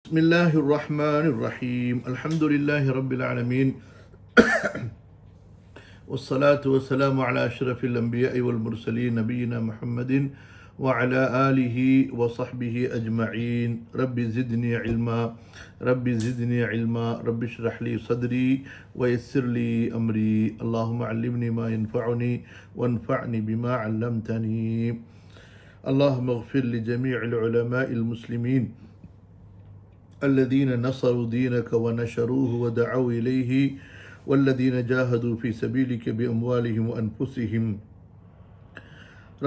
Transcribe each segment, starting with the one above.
بسم الله الرحمن الرحيم الحمد لله رب العالمين والصلاة والسلام على أشرف الأنبياء والمرسلين نبينا محمد وعلى آله وصحبه أجمعين رب زدني علما رب اشرح لي صدري ويسر لي أمري اللهم علمني ما ينفعني وانفعني بما علمتني اللهم اغفر لجميع العلماء المسلمين الذين نصروا دينك ونشروه ودعوا إليه والذين جاهدوا في سبيلك بأموالهم وأنفسهم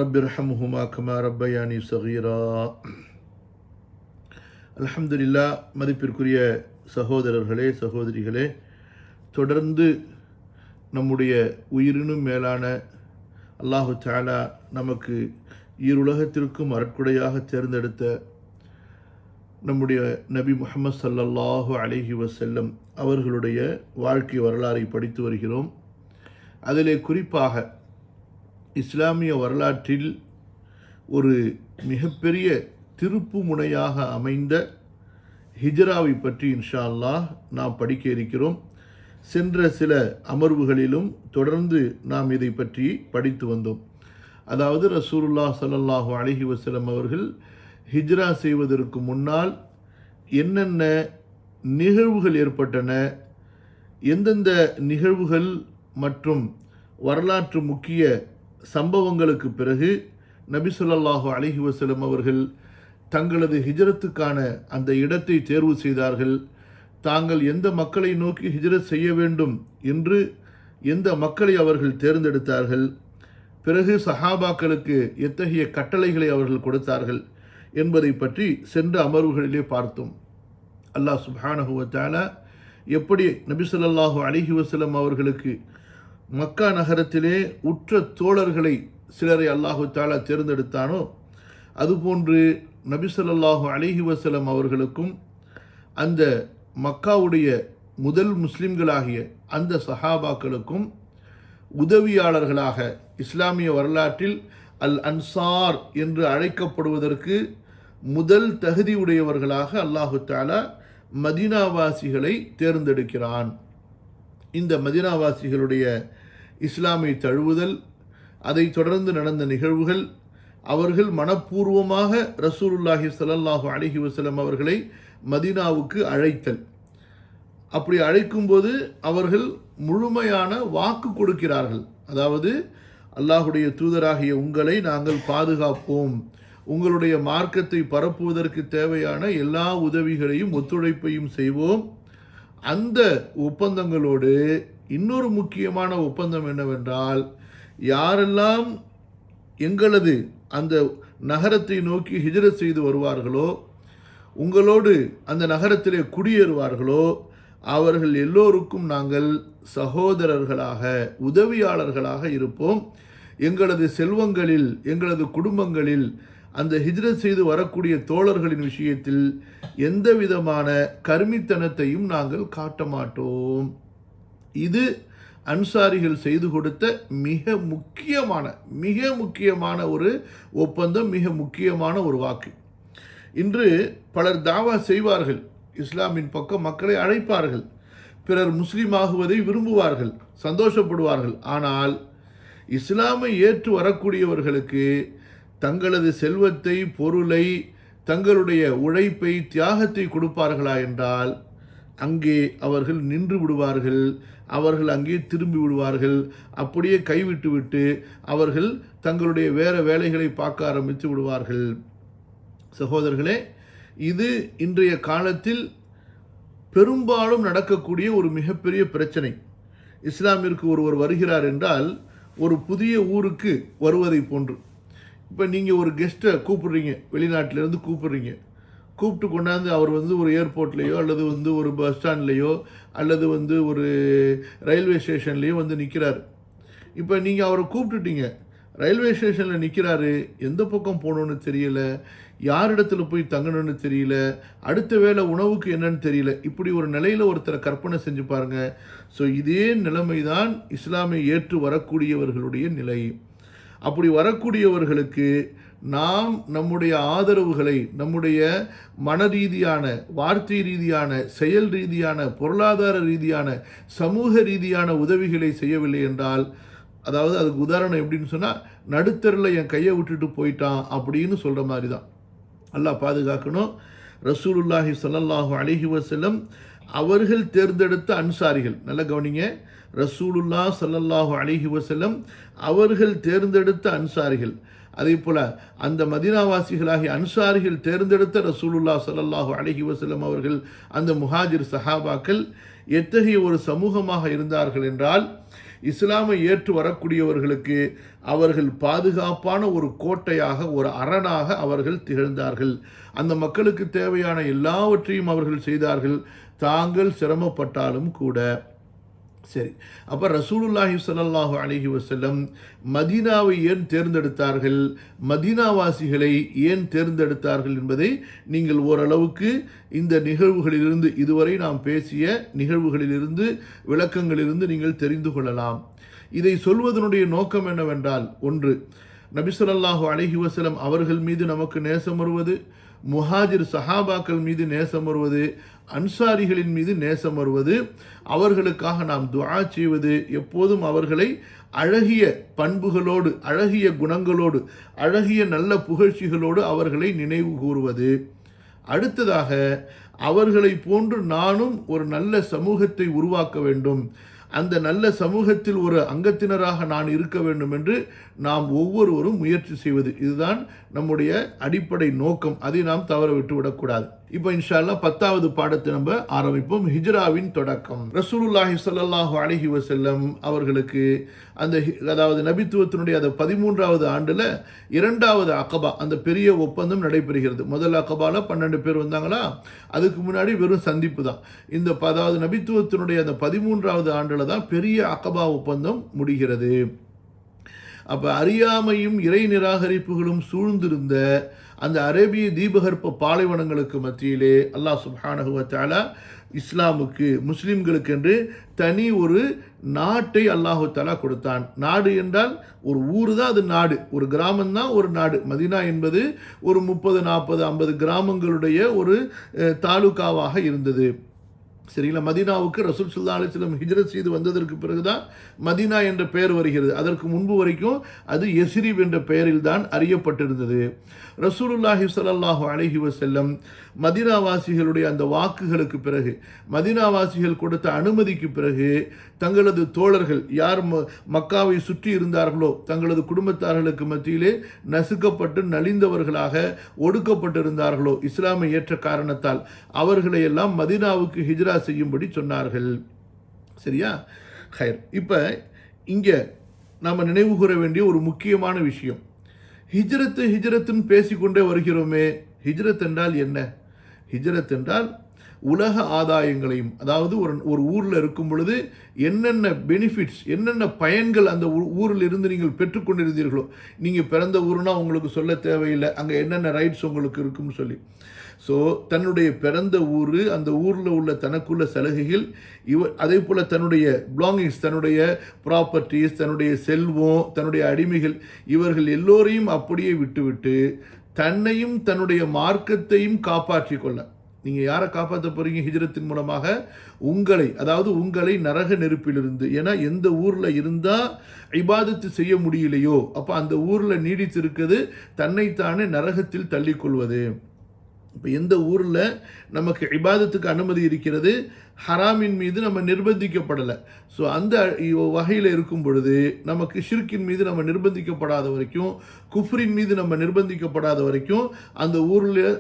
رب ارحمهما كما ربياني صغيرا الحمد لله மதிப்பிற்குரிய சகோதரர்களே சகோதரிகளே, தொடர்ந்து நம்முடைய உயிரினும் மேலான அல்லாஹு தஆலா நமக்கு ஈருலகத்திற்கும் அருட்கொடையாக தேர்ந்தெடுத்த நம்முடைய நபி முஹம்மது ஸல்லல்லாஹு அலைஹி வஸல்லம் அவர்களுடைய வாழ்க்கை வரலாறை படித்து வருகிறோம். அதிலே குறிப்பாக இஸ்லாமிய வரலாற்றில் ஒரு மிகப்பெரிய திருப்பு முனையாக அமைந்த ஹிஜ்ராவை பற்றி இன்ஷா அல்லாஹ் நாம் படிக்க இருக்கிறோம். சென்ற சில அமர்வுகளிலும் தொடர்ந்து நாம் இதை பற்றி படித்து வந்தோம். அதாவது ரசூலுல்லாஹ் ஸல்லல்லாஹு அலைஹி வஸல்லம் அவர்கள் ஹிஜ்ரா செய்வதற்கு முன்னால் என்னென்ன நிகழ்வுகள் ஏற்பட்டன, எந்தெந்த நிகழ்வுகள் மற்றும் வரலாற்று முக்கிய சம்பவங்களுக்கு பிறகு நபி ஸல்லல்லாஹு அலைஹி வஸல்லம் அவர்கள் தங்களது ஹிஜ்ரத்துக்கான அந்த இடத்தை தேர்வு செய்தார்கள், தாங்கள் எந்த மக்களை நோக்கி ஹிஜ்ரத் செய்ய வேண்டும் என்று எந்த மக்களை அவர்கள் தேர்ந்தெடுத்தார்கள், பிறகு சஹாபாக்களுக்கு எத்தகைய கட்டளைகளை அவர்கள் கொடுத்தார்கள் என்பதை பற்றி சென்ற அமர்வுகளிலே பார்த்தோம். அல்லாஹ் சுப்ஹானஹு வ தஆலா எப்படி நபி ஸல்லல்லாஹு அலைஹி வஸல்லம் அவர்களுக்கு மக்கா நகரத்திலே உற்ற தோழர்களை சிலரை அல்லாஹு தஆலா தேர்ந்தெடுத்தானோ, அதுபோன்று நபி ஸல்லல்லாஹு அலைஹி வஸல்லம் அவர்களுக்கும் அந்த மக்காவுடைய முதல் முஸ்லிம்களாகிய அந்த சஹாபாக்களுக்கும் உதவியாளர்களாக இஸ்லாமிய வரலாற்றில் அல் அன்சார் என்று அழைக்கப்படுவதற்கு முதல் தகுதியுடையவர்களாக அல்லாஹு தஆலா மதீனாவாசிகளை தேர்ந்தெடுக்கிறான். இந்த மதீனாவாசிகளுடைய இஸ்லாமை தழுவுதல், அதை தொடர்ந்து நடந்த நிகழ்வுகள், அவர்கள் மனப்பூர்வமாக ரசூலுல்லாஹி ஸல்லல்லாஹு அலைஹி வஸல்லம் அவர்களை மதீனாவுக்கு அழைத்தல், அப்படி அழைக்கும்போது அவர்கள் முழுமையான வாக்கு கொடுக்கிறார்கள். அதாவது அல்லாஹுடைய தூதராகிய உங்களை நாங்கள் பாதுகாப்போம், உங்களுடைய மார்க்கத்தை பரப்புவதற்கு தேவையான எல்லா உதவிகளையும் ஒத்துழைப்பையும் செய்வோம். அந்த ஒப்பந்தங்களோடு இன்னொரு முக்கியமான ஒப்பந்தம் என்னவென்றால், யாரெல்லாம் எங்களது அந்த நகரத்தை நோக்கி ஹிஜ்ரத் செய்து வருவார்களோ, உங்களோடு அந்த நகரத்திலே குடியேறுவார்களோ, அவர்கள் எல்லோருக்கும் நாங்கள் சகோதரர்களாக உதவியாளர்களாக இருப்போம். எங்களது செல்வங்களில் எங்களது குடும்பங்களில் அந்த ஹிஜ்ரத் செய்து வரக்கூடிய தோழர்களின் விஷயத்தில் எந்த விதமான கருமித்தனத்தையும் நாங்கள் காட்ட மாட்டோம். இது அன்சாரிகள் செய்து கொடுத்த மிக முக்கியமான ஒரு ஒப்பந்தம், மிக முக்கியமான ஒரு வாக்கு. இன்று பலர் தாவா செய்வார்கள், இஸ்லாமின் பக்கம் மக்களை அழைப்பார்கள், பிறர் முஸ்லீம் ஆகுவதை விரும்புவார்கள், சந்தோஷப்படுவார்கள். ஆனால் இஸ்லாமை ஏற்று வரக்கூடியவர்களுக்கு தங்களது செல்வத்தை, பொருளை, தங்களுடைய உழைப்பை, தியாகத்தை கொடுப்பார்களா என்றால் அங்கே அவர்கள் நின்று விடுவார்கள், அவர்கள் அங்கே திரும்பி விடுவார்கள். அப்படியே கைவிட்டுவிட்டு அவர்கள் தங்களுடைய வேறு வேலைகளை பார்க்க ஆரம்பித்து விடுவார்கள். சகோதரர்களே, இது இன்றைய காலத்தில் பெரும்பாலும் நடக்கக்கூடிய ஒரு மிகப்பெரிய பிரச்சனை. இஸ்லாமிற்கு ஒருவர் வருகிறார் என்றால் ஒரு புதிய ஊருக்கு வருவதை போன்று. இப்போ நீங்கள் ஒரு கெஸ்ட்டை கூப்பிடுறீங்க, வெளிநாட்டிலேருந்து கூப்பிட்டு கொண்டாந்து அவர் ஒரு ஏர்போர்ட்லேயோ அல்லது ஒரு பஸ் ஸ்டாண்ட்லேயோ அல்லது ஒரு ரயில்வே ஸ்டேஷன்லேயோ நிற்கிறார். இப்போ நீங்கள் அவரை கூப்பிட்டுட்டீங்க, ரயில்வே ஸ்டேஷனில் நிற்கிறாரு, எந்த பக்கம் போகணுன்னு தெரியல, யாரிடத்துல போய் தங்கணும்னு தெரியல, அடுத்த வேளை உணவுக்கு என்னன்னு தெரியல. இப்படி ஒரு நிலையில் ஒருத்தரை கற்பனை செஞ்சு பாருங்க. ஸோ இதே நிலைமை தான் இஸ்லாமை ஏற்று வரக்கூடியவர்களுடைய நிலை. அப்படி வரக்கூடியவர்களுக்கு நாம் நம்முடைய ஆதரவுகளை நம்முடைய மன ரீதியான, வார்த்தை ரீதியான, செயல் ரீதியான, பொருளாதார ரீதியான, சமூக ரீதியான உதவிகளை செய்யவில்லை என்றால், அதாவது அதுக்கு உதாரணம் எப்படின்னு சொன்னால், நடுத்தரில் என் கையை விட்டுட்டு போயிட்டான் அப்படின்னு சொல்கிற மாதிரி தான். அல்லாஹ் பாதுகாக்கணும். ரசூலுல்லாஹி ஸல்லல்லாஹு அலைஹி வஸல்லம் அவர்கள் தேர்ந்தெடுத்த அன்சாரிகள், நல்ல கவனிங்க, ரசூலுல்லாஹ் ஸல்லல்லாஹு அலைஹி வஸல்லம் அவர்கள் தேர்ந்தெடுத்த அன்சாரிகள், அதே போல அந்த மதீனாவாசிகளாகிய அன்சாரிகள் தேர்ந்தெடுத்த ரசூலுல்லாஹ் ஸல்லல்லாஹு அலைஹி வஸல்லம் அவர்கள், அந்த முஹாஜிர் சஹாபாக்கள் எத்தகைய ஒரு சமூகமாக இருந்தார்கள் என்றால், இஸ்லாமை ஏற்று வரக்கூடியவர்களுக்கு அவர்கள் பாதுகாப்பான ஒரு கோட்டையாக, ஒரு அரணாக அவர்கள் திகழ்ந்தார்கள். அந்த மக்களுக்கு தேவையான எல்லாவற்றையும் அவர்கள் செய்தார்கள், தாங்கள் சிரமப்பட்டாலும் கூட. சரி, அப்போ ரசூலுல்லாஹி ஸல்லல்லாஹு அலைஹி வஸல்லம் மதீனாவை ஏன் தேர்ந்தெடுத்தார்கள், மதீனாவாசிகளை ஏன் தேர்ந்தெடுத்தார்கள் என்பதை நீங்கள் ஓரளவுக்கு இந்த நிகழ்வுகளிலிருந்து, இதுவரை நாம் பேசிய நிகழ்வுகளிலிருந்து, விளக்கங்களிலிருந்து நீங்கள் தெரிந்து கொள்ளலாம். இதை சொல்வதனுடைய நோக்கம் என்னவென்றால், ஒன்று, நபி ஸல்லல்லாஹு அலைஹி வஸல்லம் அவர்கள் மீது நமக்கு நேசம் வருவது, முஹாஜிர் சஹாபாக்கள் மீது நேசம் வருவது, அன்சாரிகளின் மீது நேசம் வருவது, அவர்களுக்காக நாம் துஆ செய்வது, எப்போதும் அவர்களை அழகிய பண்புகளோடு, அழகிய குணங்களோடு, அழகிய நல்ல புகழ்ச்சிகளோடு அவர்களை நினைவு கூறுவது. அடுத்ததாக, அவர்களை போன்று நானும் ஒரு நல்ல சமூகத்தை உருவாக்க வேண்டும், அந்த நல்ல சமூகத்தில் ஒரு அங்கத்தினராக நான் இருக்க வேண்டும் என்று நாம் ஒவ்வொருவரும் முயற்சி செய்வது. இதுதான் நம்முடைய அடிப்படை நோக்கம். அதை நாம் தவற விட்டு விடக்கூடாது. இப்போ இன்ஷா அல்லாஹ் 10வது பாடத்தை நம்ம ஆரம்பிப்போம். ஹிஜ்ராவின் தொடக்கம். ரசூலுல்லாஹி ஸல்லல்லாஹு அலைஹி வஸல்லம் அவர்களுக்கு அதாவது நபித்துவத்தினுடைய அந்த 13வது ஆண்டில் 2வது அகபா, அந்த பெரிய ஒப்பந்தம் நடைபெறுகிறது. முதல் அகபால 12 பேர் வந்தாங்களா, அதுக்கு முன்னாடி வெறும் சந்திப்பு தான். இந்த அதாவது நபித்துவத்தினுடைய அந்த 13வது ஆண்டில் தான் பெரிய அகபா ஒப்பந்தம் முடிகிறது. அப்போ அறியாமையும் இறை நிராகரிப்புகளும் சூழ்ந்திருந்த அந்த அரேபிய தீபகற்ப பாலைவனங்களுக்கு மத்தியிலே அல்லாஹ் சுப்ஹானஹு வ தஆலா இஸ்லாமுக்கு, முஸ்லிம்களுக்கு என்று தனி ஒரு நாட்டை அல்லாஹு தஆலா கொடுத்தான். நாடு என்றால் ஒரு ஊர் தான் அது நாடு, ஒரு கிராமம் தான் ஒரு நாடு. மதீனா என்பது ஒரு 30, 40, 50 கிராமங்களுடைய ஒரு தாலுகாவாக இருந்தது. சரிங்களா? மதீனாவுக்கு ரசூல் ஸல்லல்லாஹு அலைஹி வஸல்லம் ஹிஜ்ரத் செய்து வந்ததற்கு பிறகுதான் மதீனா என்ற பெயர் வருகிறது. அதற்கு முன்பு வரைக்கும் அது யஸ்ரிப் என்ற பெயரில் தான் அறியப்பட்டிருந்தது. ரசூலுல்லாஹி ஸல்லல்லாஹு அலைஹி வஸல்லம் மதீனாவாசிகளுடைய அந்த வாக்குகளுக்கு பிறகு, மதீனாவாசிகள் கொடுத்த அனுமதிக்கு பிறகு, தங்களது தோழர்கள் யார் மக்காவை சுற்றி இருந்தார்களோ தங்களது குடும்பத்தார்களுக்கு மத்தியிலே நசுக்கப்பட்டு நலிந்தவர்களாக ஒடுக்கப்பட்டிருந்தார்களோ இஸ்லாமை ஏற்ற காரணத்தால், அவர்களை எல்லாம் மதீனாவுக்கு ஹிஜ்ரா செய்யும்படி சொன்னார்கள். சரியா? ஹைர். இப்போ இங்கே நாம் நினைவு கூற வேண்டிய ஒரு முக்கியமான விஷயம், ஹிஜ்ரத்துன்னு பேசிக்கொண்டே வருகிறோமே, ஹிஜ்ரத் என்றால் என்ன? ஹிஜ்ரத் என்றால் உலக ஆதாயங்களையும், அதாவது ஒரு ஊரில் இருக்கும் பொழுது என்னென்ன பெனிஃபிட்ஸ், என்னென்ன பயன்கள் அந்த ஊரில் இருந்து நீங்கள் பெற்றுக்கொண்டிருந்தீர்களோ, நீங்கள் பிறந்த ஊர்னா உங்களுக்கு சொல்ல தேவையில்லை, அங்கே என்னென்ன ரைட்ஸ் உங்களுக்கு இருக்குன்னு சொல்லி. ஸோ தன்னுடைய பிறந்த ஊர், அந்த ஊரில் உள்ள தனக்குள்ள சலுகைகள், அதே போல் தன்னுடைய பிலாங்கிங்ஸ், தன்னுடைய ப்ராப்பர்ட்டிஸ், தன்னுடைய செல்வம், தன்னுடைய அடிமைகள், இவர்கள் எல்லோரையும் அப்படியே விட்டுவிட்டு தன்னையும் தன்னுடைய மார்க்கத்தையும் காப்பாற்றி கொள்ள. நீங்கள் யாரை காப்பாற்ற போகிறீங்க ஹிஜ்ரத்தின் மூலமாக? உங்களை, அதாவது உங்களை நரக நெருப்பிலிருந்து. ஏன்னா எந்த ஊரில் இருந்தால் இபாதத்து செய்ய முடியலையோ அப்போ அந்த ஊரில் நீடித்து இருக்குது தன்னைத்தானே நரகத்தில் தள்ளிக்கொள்வது. இப்போ எந்த ஊரில் நமக்கு இபாதத்துக்கு அனுமதி இருக்கிறது, ஹராமின் மீது நம்ம நிர்பந்திக்கப்படலை, ஸோ அந்த வகையில் இருக்கும் பொழுது நமக்கு ஷிர்கின் மீது நம்ம நிர்பந்திக்கப்படாத வரைக்கும், குஃப்ரின் மீது நம்ம நிர்பந்திக்கப்படாத வரைக்கும்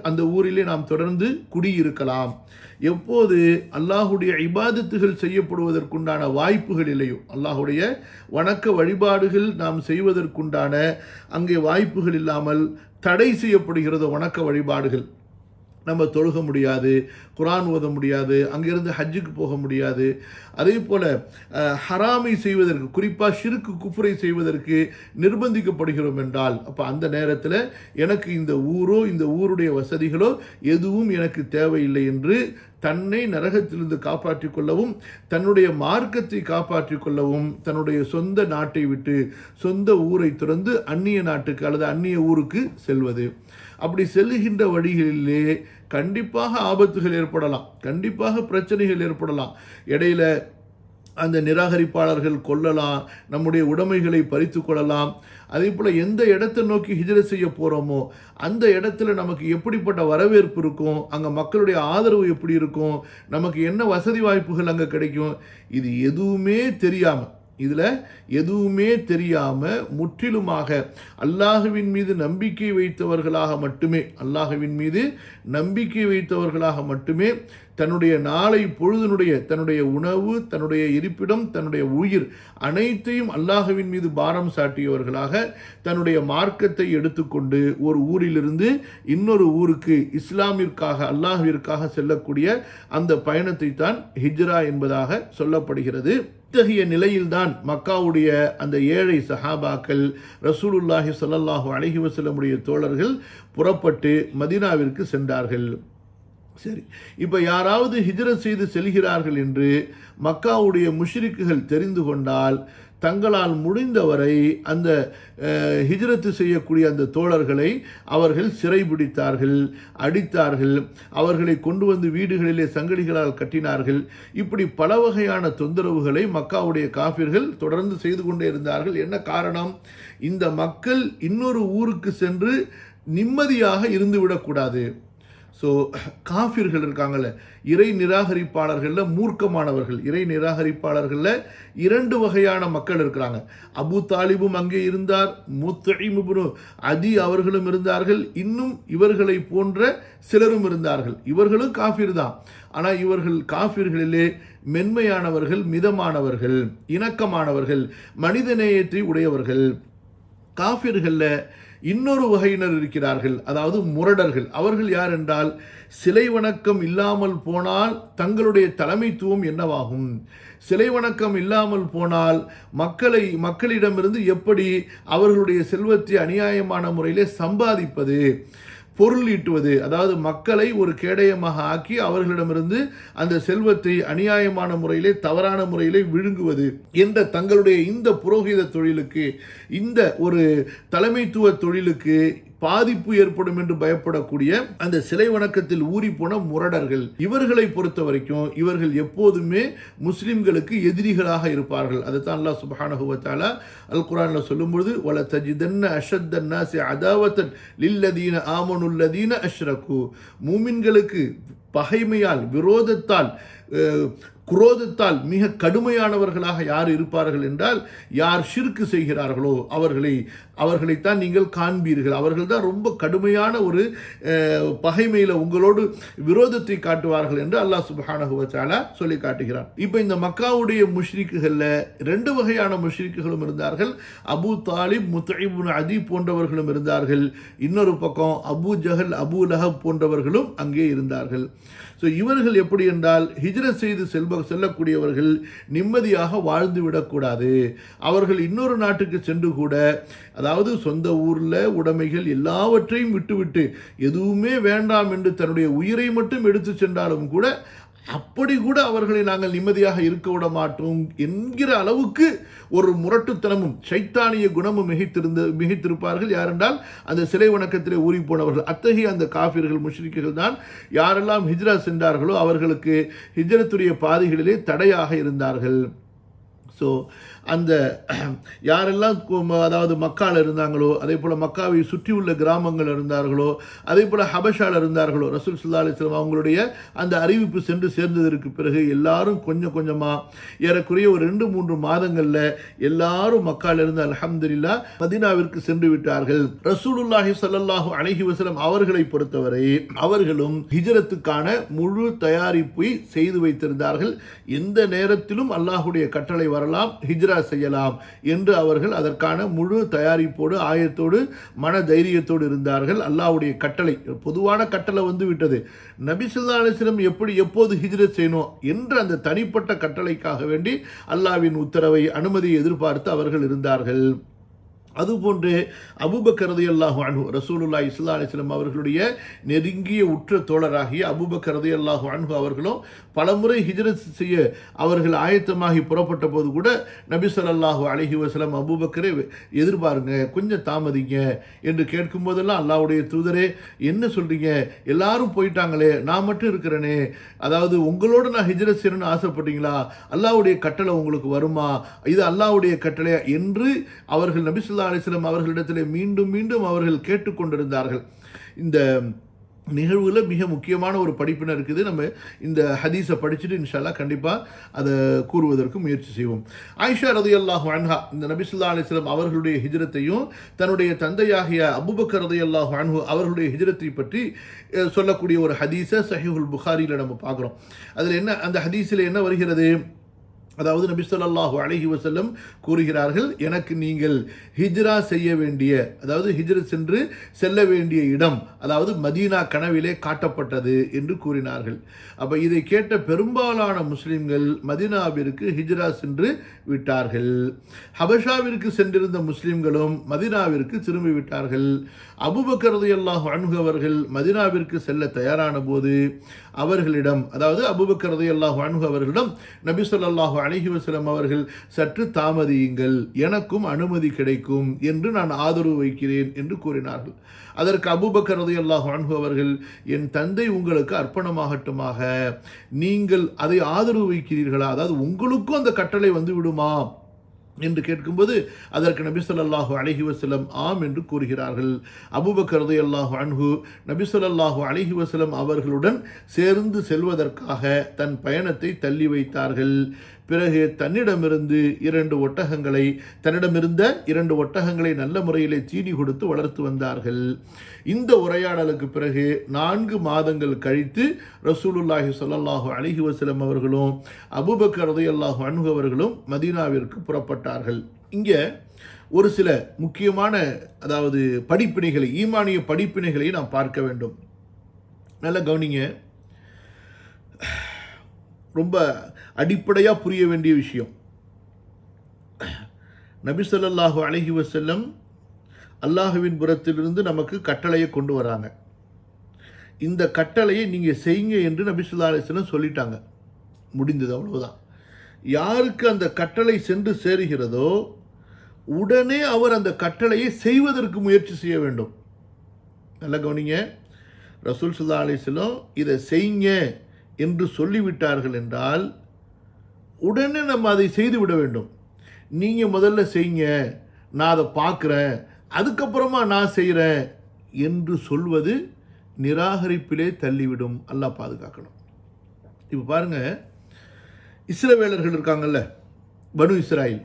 அந்த ஊரிலே நாம் தொடர்ந்து குடியிருக்கலாம். எப்போது அல்லாஹுடைய இபாதத்துகள் செய்யப்படுவதற்குண்டான வாய்ப்புகள் இல்லையோ, அல்லாஹுடைய வணக்க வழிபாடுகள் நாம் செய்வதற்குண்டான அங்கே வாய்ப்புகள் இல்லாமல் தடை செய்யப்படுகிறதோ வணக்க வழிபாடுகள், நம்ம தொழுக முடியாது, குர்ஆன் ஓத முடியாது, அங்கிருந்து ஹஜ்ஜுக்கு போக முடியாது. அதே போல் ஹராமை செய்வதற்கு, குறிப்பாக ஷிர்க்கு குஃப்ரை செய்வதற்கு நிர்பந்திக்கப்படுகிறோம் என்றால், அப்போ அந்த நேரத்தில் எனக்கு இந்த ஊரோ இந்த ஊருடைய வசதிகளோ எதுவும் எனக்கு தேவையில்லை என்று தன்னை நரகத்திலிருந்து காப்பாற்றிக் கொள்ளவும், தன்னுடைய மார்க்கத்தை காப்பாற்றிக் கொள்ளவும், தன்னுடைய சொந்த நாட்டை விட்டு சொந்த ஊரை துறந்து அந்நிய நாட்டுக்கு அல்லது அந்நிய ஊருக்கு செல்வது. அப்படி செல்லுகின்ற வழிகளிலே கண்டிப்பாக ஆபத்துகள் ஏற்படலாம், கண்டிப்பாக பிரச்சனைகள் ஏற்படலாம். இடையில அந்த நிராகரிப்பாளர்கள் கொல்லலாம், நம்முடைய உடைமைகளை பறித்து கொள்ளலாம். அதே போல் எந்த இடத்தை நோக்கி ஹிஜ்ரத் செய்ய போகிறோமோ அந்த இடத்துல நமக்கு எப்படிப்பட்ட வரவேற்பு இருக்கும், அங்கே மக்களுடைய ஆதரவு எப்படி இருக்கும், நமக்கு என்ன வசதி வாய்ப்புகள் அங்கே கிடைக்கும், இது எதுவுமே தெரியாமல், இதில் எதுவுமே தெரியாமல் முற்றிலுமாக அல்லாஹுவின் மீது நம்பிக்கை வைத்தவர்களாக மட்டுமே, அல்லாஹுவின் மீது நம்பிக்கை வைத்தவர்களாக மட்டுமே தன்னுடைய நாளை பொழுதுனுடைய, தன்னுடைய உணவு, தன்னுடைய இருப்பிடம், தன்னுடைய உயிர் அனைத்தையும் அல்லாஹுவின் மீது பாரம் சாட்டியவர்களாக தன்னுடைய மார்க்கத்தை எடுத்துக்கொண்டு ஒரு ஊரிலிருந்து இன்னொரு ஊருக்கு இஸ்லாமிற்காக, அல்லாஹுவிற்காக செல்லக்கூடிய அந்த பயணத்தை தான் ஹிஜ்ரா என்பதாக சொல்லப்படுகிறது. இத்தகைய நிலையில்தான் மக்காவுடைய அந்த ஏழை சஹாபாக்கள், ரசூலுல்லாஹி ஸல்லல்லாஹு அலைஹி வஸல்லமுடைய தோழர்கள் புறப்பட்டு மதீனாவிற்கு சென்றார்கள். சரி, இப்போ யாராவது ஹிஜ்ரத் செய்து செல்கிறார்கள் என்று மக்காவுடைய முஷ்ரிக்குகள் தெரிந்து கொண்டால் தங்களால் முடிந்தவரை அந்த ஹிஜ்ரத்து செய்யக்கூடிய அந்த தோழர்களை அவர்கள் சிறைபிடித்தார்கள், அடித்தார்கள், அவர்களை கொண்டு வந்து வீடுகளிலே சங்கடிகளால் கட்டினார்கள். இப்படி பல வகையான தொந்தரவுகளை மக்காவுடைய காஃபிர்கள் தொடர்ந்து செய்து கொண்டே இருந்தார்கள். என்ன காரணம்? இந்த மக்கள் இன்னொரு ஊருக்கு சென்று நிம்மதியாக இருந்துவிடக்கூடாது. ஸோ காஃபிர்கள் இருக்காங்கள்ல, இறை நிராகரிப்பாளர்களில் மூர்க்கமானவர்கள், இறை நிராகரிப்பாளர்களில் இரண்டு வகையான மக்கள் இருக்கிறாங்க. அபு தாலிபும் அங்கே இருந்தார், முத்இம் இப்னு அதி அவர்களும் இருந்தார்கள், இன்னும் இவர்களை போன்ற சிலரும் இருந்தார்கள். இவர்களும் காஃபிர் தான், ஆனால் இவர்கள் காஃபிர்களிலே மென்மையானவர்கள், மிதமானவர்கள், இணக்கமானவர்கள், மனிதநேயத்தை உடையவர்கள். காஃபிர்களில் இன்னொரு வகையினர் இருக்கிறார்கள், அதாவது முரடர்கள். அவர்கள் யார் என்றால், சிலை வணக்கம் இல்லாமல் போனால் தங்களுடைய தலைமைத்துவம் என்னவாகும், சிலை வணக்கம் இல்லாமல் போனால் மக்களிடமிருந்து எப்படி அவர்களுடைய செல்வத்தை அநியாயமான முறையிலே சம்பாதிப்பது, பொருள் ஈட்டுவது, அதாவது மக்களை ஒரு கேடயமாக ஆக்கி அவர்களிடமிருந்து அந்த செல்வத்தை அநியாயமான முறையிலே, தவறான முறையிலே விழுங்குவது என்ற தங்களுடைய இந்த புரோகித தொழிலுக்கு, இந்த ஒரு தலைமைத்துவ தொழிலுக்கு பாதிப்பு ஏற்படும் என்று பயப்படக்கூடிய அந்த சிலை வணக்கத்தில் ஊறி போன முரடர்கள். இவர்களை பொறுத்த வரைக்கும் இவர்கள் எப்போதுமே முஸ்லிம்களுக்கு எதிரிகளாக இருப்பார்கள். அதுதான் அல்லாஹ் சுப்ஹானஹு வ தஆலா அல் குர்ஆன்ல சொல்லும்போது, வல தஜிதன்ன அஷத்தன் நாஸி அதாவத்தன் லில்லதீன ஆமனுல் லதீன அஷ்ரகு, மூமின்களுக்கு பகைமையால், விரோதத்தால், குரோதத்தால் மிக கடுமையானவர்களாக யார் இருப்பார்கள் என்றால், யார் ஷிர்க்கு செய்கிறார்களோ அவர்களைத்தான் நீங்கள் காண்பீர்கள். அவர்கள் தான் ரொம்ப கடுமையான ஒரு பகைமையில் உங்களோடு விரோதத்தை காட்டுவார்கள் என்று அல்லாஹ் சுப்ஹானஹு வ தஆலா சொல்லி காட்டுகிறார். இப்போ இந்த மக்காவுடைய முஷ்ரிக்குகளில் ரெண்டு வகையான முஷ்ரிக்குகளும் இருந்தார்கள். அபு தாலிப், முத்இம் இப்னு அதி போன்றவர்களும் இருந்தார்கள். இன்னொரு பக்கம் அபு ஜஹல், அபு லஹப் போன்றவர்களும் அங்கே இருந்தார்கள். ஸோ இவர்கள் எப்படி என்றால், ஹிஜ்ரத் செய்து செல்லக்கூடியவர்கள் நிம்மதியாக வாழ்ந்து விடக்கூடாது. அவர்கள் இன்னொரு நாட்டுக்கு சென்று கூட, அதாவது சொந்த ஊரில் உடைமைகள் எல்லாவற்றையும் விட்டுவிட்டு எதுவுமே வேண்டாம் என்று தன்னுடைய உயிரை மட்டும் எடுத்து சென்றாலும் கூட, அப்படி கூட அவர்களை நாங்கள் நிம்மதியாக இருக்க விட என்கிற அளவுக்கு ஒரு முரட்டுத்தனமும் சைத்தானிய குணமும் மிகைத்திருப்பார்கள். யாரென்றால் அந்த சிலை வணக்கத்திலே ஊறி போனவர்கள். அத்தகைய அந்த காஃபிர்கள், முஷ்ரிக்குகள் தான் யாரெல்லாம் ஹிஜ்ரா சென்றார்களோ அவர்களுக்கு ஹிஜ்ரத்துடைய பாதைகளிலே தடையாக இருந்தார்கள். ஸோ அந்த யாரெல்லாம் அதாவது மக்காவில் இருந்தாங்களோ, அதே போல் மக்காவை சுற்றியுள்ள கிராமங்கள் இருந்தார்களோ, அதே போல் ஹபஷாவில் இருந்தார்களோ, ரசூல் ஸல்லல்லாஹு அலைஹி வஸல்லம் அவங்களுடைய அந்த அறிவிப்பு சென்று சேர்ந்ததற்கு பிறகு எல்லாரும் கொஞ்சம் கொஞ்சமாக ஏறக்குறைய ஒரு 2-3 மாதங்களில் எல்லாரும் மக்காவில் இருந்து அல்ஹம்துலில்லாஹ் மதீனாவிற்கு சென்று விட்டார்கள். ரசூலுல்லாஹி ஸல்லல்லாஹு அலைஹி வஸல்லம் அவர்களை பொறுத்தவரை அவர்களும் ஹிஜ்ரத்துக்கான முழு தயாரிப்பை செய்து வைத்திருந்தார்கள். எந்த நேரத்திலும் அல்லாஹுடைய கட்டளை வரலாம், ஹிஜ்ரா ஹிஜ்ரா செய்யலாம் என்று அவர்கள் அதற்கான முழு தயாரிப்போடு ஆயத்தோடு மன தைரியத்தோடு இருந்தார்கள். அல்லாஹ்வுடைய கட்டளை பொதுவான கட்டளை வந்து விட்டது. நபி ஸல்லல்லாஹு அலைஹி வஸல்லம் எப்படி எப்போது ஹிஜ்ரத் செய்யணும் என்ற அந்த தனிப்பட்ட கட்டளைக்காக வேண்டி அல்லாஹ்வின் உத்தரவை அனுமதியை எதிர்பார்த்து அவர்கள் இருந்தார்கள். அதுபோன்று அபூபக்கர் ரலியல்லாஹு அன்ஹு ரசூலுல்லாஹி ஸல்லல்லாஹு அலைஹி வஸல்லம் அவர்களுடைய நெருங்கிய உற்ற தோழராகிய அபூபக்கர் ரலியல்லாஹு அன்ஹு அவர்களும் பலமுறை ஹிஜ்ரத் செய்ய அவர்கள் ஆயத்தமாகி புறப்பட்ட போது கூட நபி ஸல்லல்லாஹு அலைஹி வஸல்லம் அபூபக்கரை எதிர்பாருங்க, கொஞ்சம் தாமதிங்க என்று கேட்கும் போதெல்லாம் அல்லாஹ்வுடைய தூதரே என்ன சொல்றீங்க, எல்லாரும் போயிட்டாங்களே, நான் மட்டும் இருக்கிறேனே, அதாவது உங்களோட நான் ஹிஜ்ரத் செய்யணும்னு ஆசைப்பட்டீங்களா, அல்லாஹ்வுடைய கட்டளை உங்களுக்கு வருமா, இது அல்லாஹ்வுடைய கட்டளை என்று அவர்கள் நபி ஸல்லல்லாஹு அலைஹி வஸல்லம் அவர்களிடத்திலே மீண்டும் மீண்டும் அவர்கள் கேட்டுக்கொண்டிருந்தார்கள். இந்த நிகழ்வுல மிக முக்கியமான ஒரு படிப்பினை இருக்குது. நம்ம இந்த ஹதீஸை படிச்சுட்டு இன்ஷா அல்லாஹ் கண்டிப்பாக அதை கூறுவதற்கு முயற்சி செய்வோம். ஆயிஷா ரலியல்லாஹு அன்ஹா இந்த நபி ஸல்லல்லாஹு அலைஹி வஸல்லம் அவர்களுடைய ஹிஜ்ரத்தையும் தன்னுடைய தந்தையாகிய அபூபக்கர் ரலியல்லாஹு அன்ஹு அவர்களுடைய ஹிஜ்ரத்தை பற்றி சொல்லக்கூடிய ஒரு ஹதீஸை ஸஹீஹுல் புகாரியில் நம்ம பார்க்குறோம். அதில் என்ன, அந்த ஹதீஸில் என்ன வருகிறது, அதாவது நபி ஸல்லல்லாஹு அலைஹி வஸல்லம் கூறுகிறார்கள், எனக்கு நீங்கள் ஹிஜ்ரா செய்ய வேண்டிய, அதாவது ஹிஜ்ரத் சென்று செல்ல வேண்டிய இடம், அதாவது மதீனா கனவிலே காட்டப்பட்டது என்று கூறினார்கள். அப்போ இதை கேட்ட பெரும்பாலான முஸ்லிம்கள் மதீனாவிற்கு ஹிஜ்ரா சென்று விட்டார்கள். ஹபஷாவிற்கு சென்றிருந்த முஸ்லிம்களும் மதீனாவிற்கு திரும்பி விட்டார்கள். அபூபக்கர் ரலியல்லாஹு அன்ஹு அவர்கள் மதீனாவிற்கு செல்ல தயாரான போது அவர்களிடம், அதாவது அபூபக்கர் ரலியல்லாஹு அன்ஹு அவர்களிடம் நபி ஸல்லல்லாஹு அலைஹி வஸல்லம் அவர்கள் சற்று தாமதியுங்கள், எனக்கும் அனுமதி கிடைக்கும் என்று நான் ஆதரவு வைக்கிறேன் என்று கூறினார்கள். அதற்கு அபூபக்கர் ரலியல்லாஹு அன்ஹு அவர்கள், என் தந்தை உங்களுக்கு அர்ப்பணமாகட்டுமாக, நீங்கள் அதை ஆதரவு வைக்கிறீர்களா, அதாவது உங்களுக்கும் அந்த கட்டளை வந்து விடுமா என்று கேட்கும்போது அதற்கு நபி ஸல்லல்லாஹு அலைஹி வஸல்லம் ஆம் என்று கூறுகிறார்கள். அபூபக்கர் ரலியல்லாஹு அன்ஹு நபி ஸல்லல்லாஹு அலைஹி வஸல்லம் அவர்களுடன் சேர்ந்து செல்வதற்காக தன் பயணத்தை தள்ளி வைத்தார்கள். பிறகு தன்னிடமிருந்த இரண்டு ஒட்டகங்களை நல்ல முறையிலே தீனி கொடுத்து வளர்த்து வந்தார்கள். இந்த உரையாடலுக்கு பிறகு 4 மாதங்கள் கழித்து ரசூலுல்லாஹி ஸல்லல்லாஹு அலைஹி வஸல்லம் அவர்களும் அபூபக்கர் ரலியல்லாஹு அன்ஹு அவர்களும் மதீனாவிற்கு புறப்பட்டார்கள். இங்கே ஒரு சில முக்கியமான, அதாவது படிப்பினைகளை, ஈமானிய படிப்பினைகளை நாம் பார்க்க வேண்டும். நல்ல கவனிங்க, ரொம்ப அடிப்படையாக புரிய வேண்டிய விஷயம். நபி ஸல்லல்லாஹு அலைஹி வஸல்லம் அல்லாஹ்வின் புறத்திலிருந்து நமக்கு கட்டளையை கொண்டு வராங்க. இந்த கட்டளையை நீங்கள் செய்யுங்க என்று நபி ஸல்லல்லாஹு அலைஹி வஸல்லம் சொல்லிட்டாங்க, முடிந்தது, அவ்வளவுதான். யாருக்கு அந்த கட்டளை சென்று சேருகிறதோ உடனே அவர் அந்த கட்டளையை செய்வதற்கு முயற்சி செய்ய வேண்டும். நல்ல கவனிங்க, ரசூல் ஸல்லல்லாஹு அலைஹி வஸல்லம் இதை செய்யுங்க என்று சொல்லிவிட்டார்கள் என்றால் உடனே நம்ம அதை செய்து விட வேண்டும். நீங்கள் முதல்ல செய்யுங்க, நான் அதை பார்க்குறேன், அதுக்கப்புறமா நான் செய்கிறேன் என்று சொல்வது நிராகரிப்பிலே தள்ளிவிடும். அல்லாஹ் பாதுகாக்கணும். இப்போ பாருங்கள், இஸ்ரவேலர்கள் இருக்காங்கல்ல, பனு இஸ்ராயில்,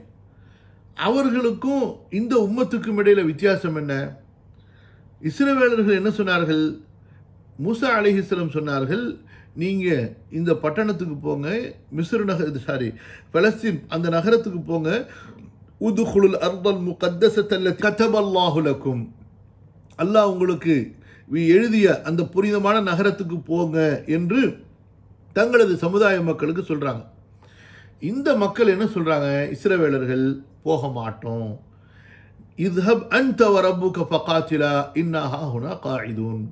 அவர்களுக்கும் இந்த உம்மத்துக்கும் இடையில் வித்தியாசம் என்ன? இஸ்ரவேலர்கள் என்ன சொன்னார்கள்? மூசா அலைஹிஸ்ஸலாம் சொன்னார்கள், நீங்கள் இந்த பட்டணத்துக்கு போங்க, பலஸ்தீன் அந்த நகரத்துக்கு போங்க, உதுகுலுல் அர்தல் முகத்தஸத்தல்லதி கதபல்லாஹு லக்கும், அல்லாஹ் உங்களுக்கு எழுதிய அந்த புனிதமான நகரத்துக்கு போங்க என்று தங்களது சமுதாய மக்களுக்கு சொல்கிறாங்க. இந்த மக்கள் என்ன சொல்கிறாங்க? இஸ்ரவேலர்கள், போக மாட்டோம். இத்ஹப் அன்த வ ரப்புக ஃபகாத்திலா இன்னா ஹாஹுனா காயிதுன்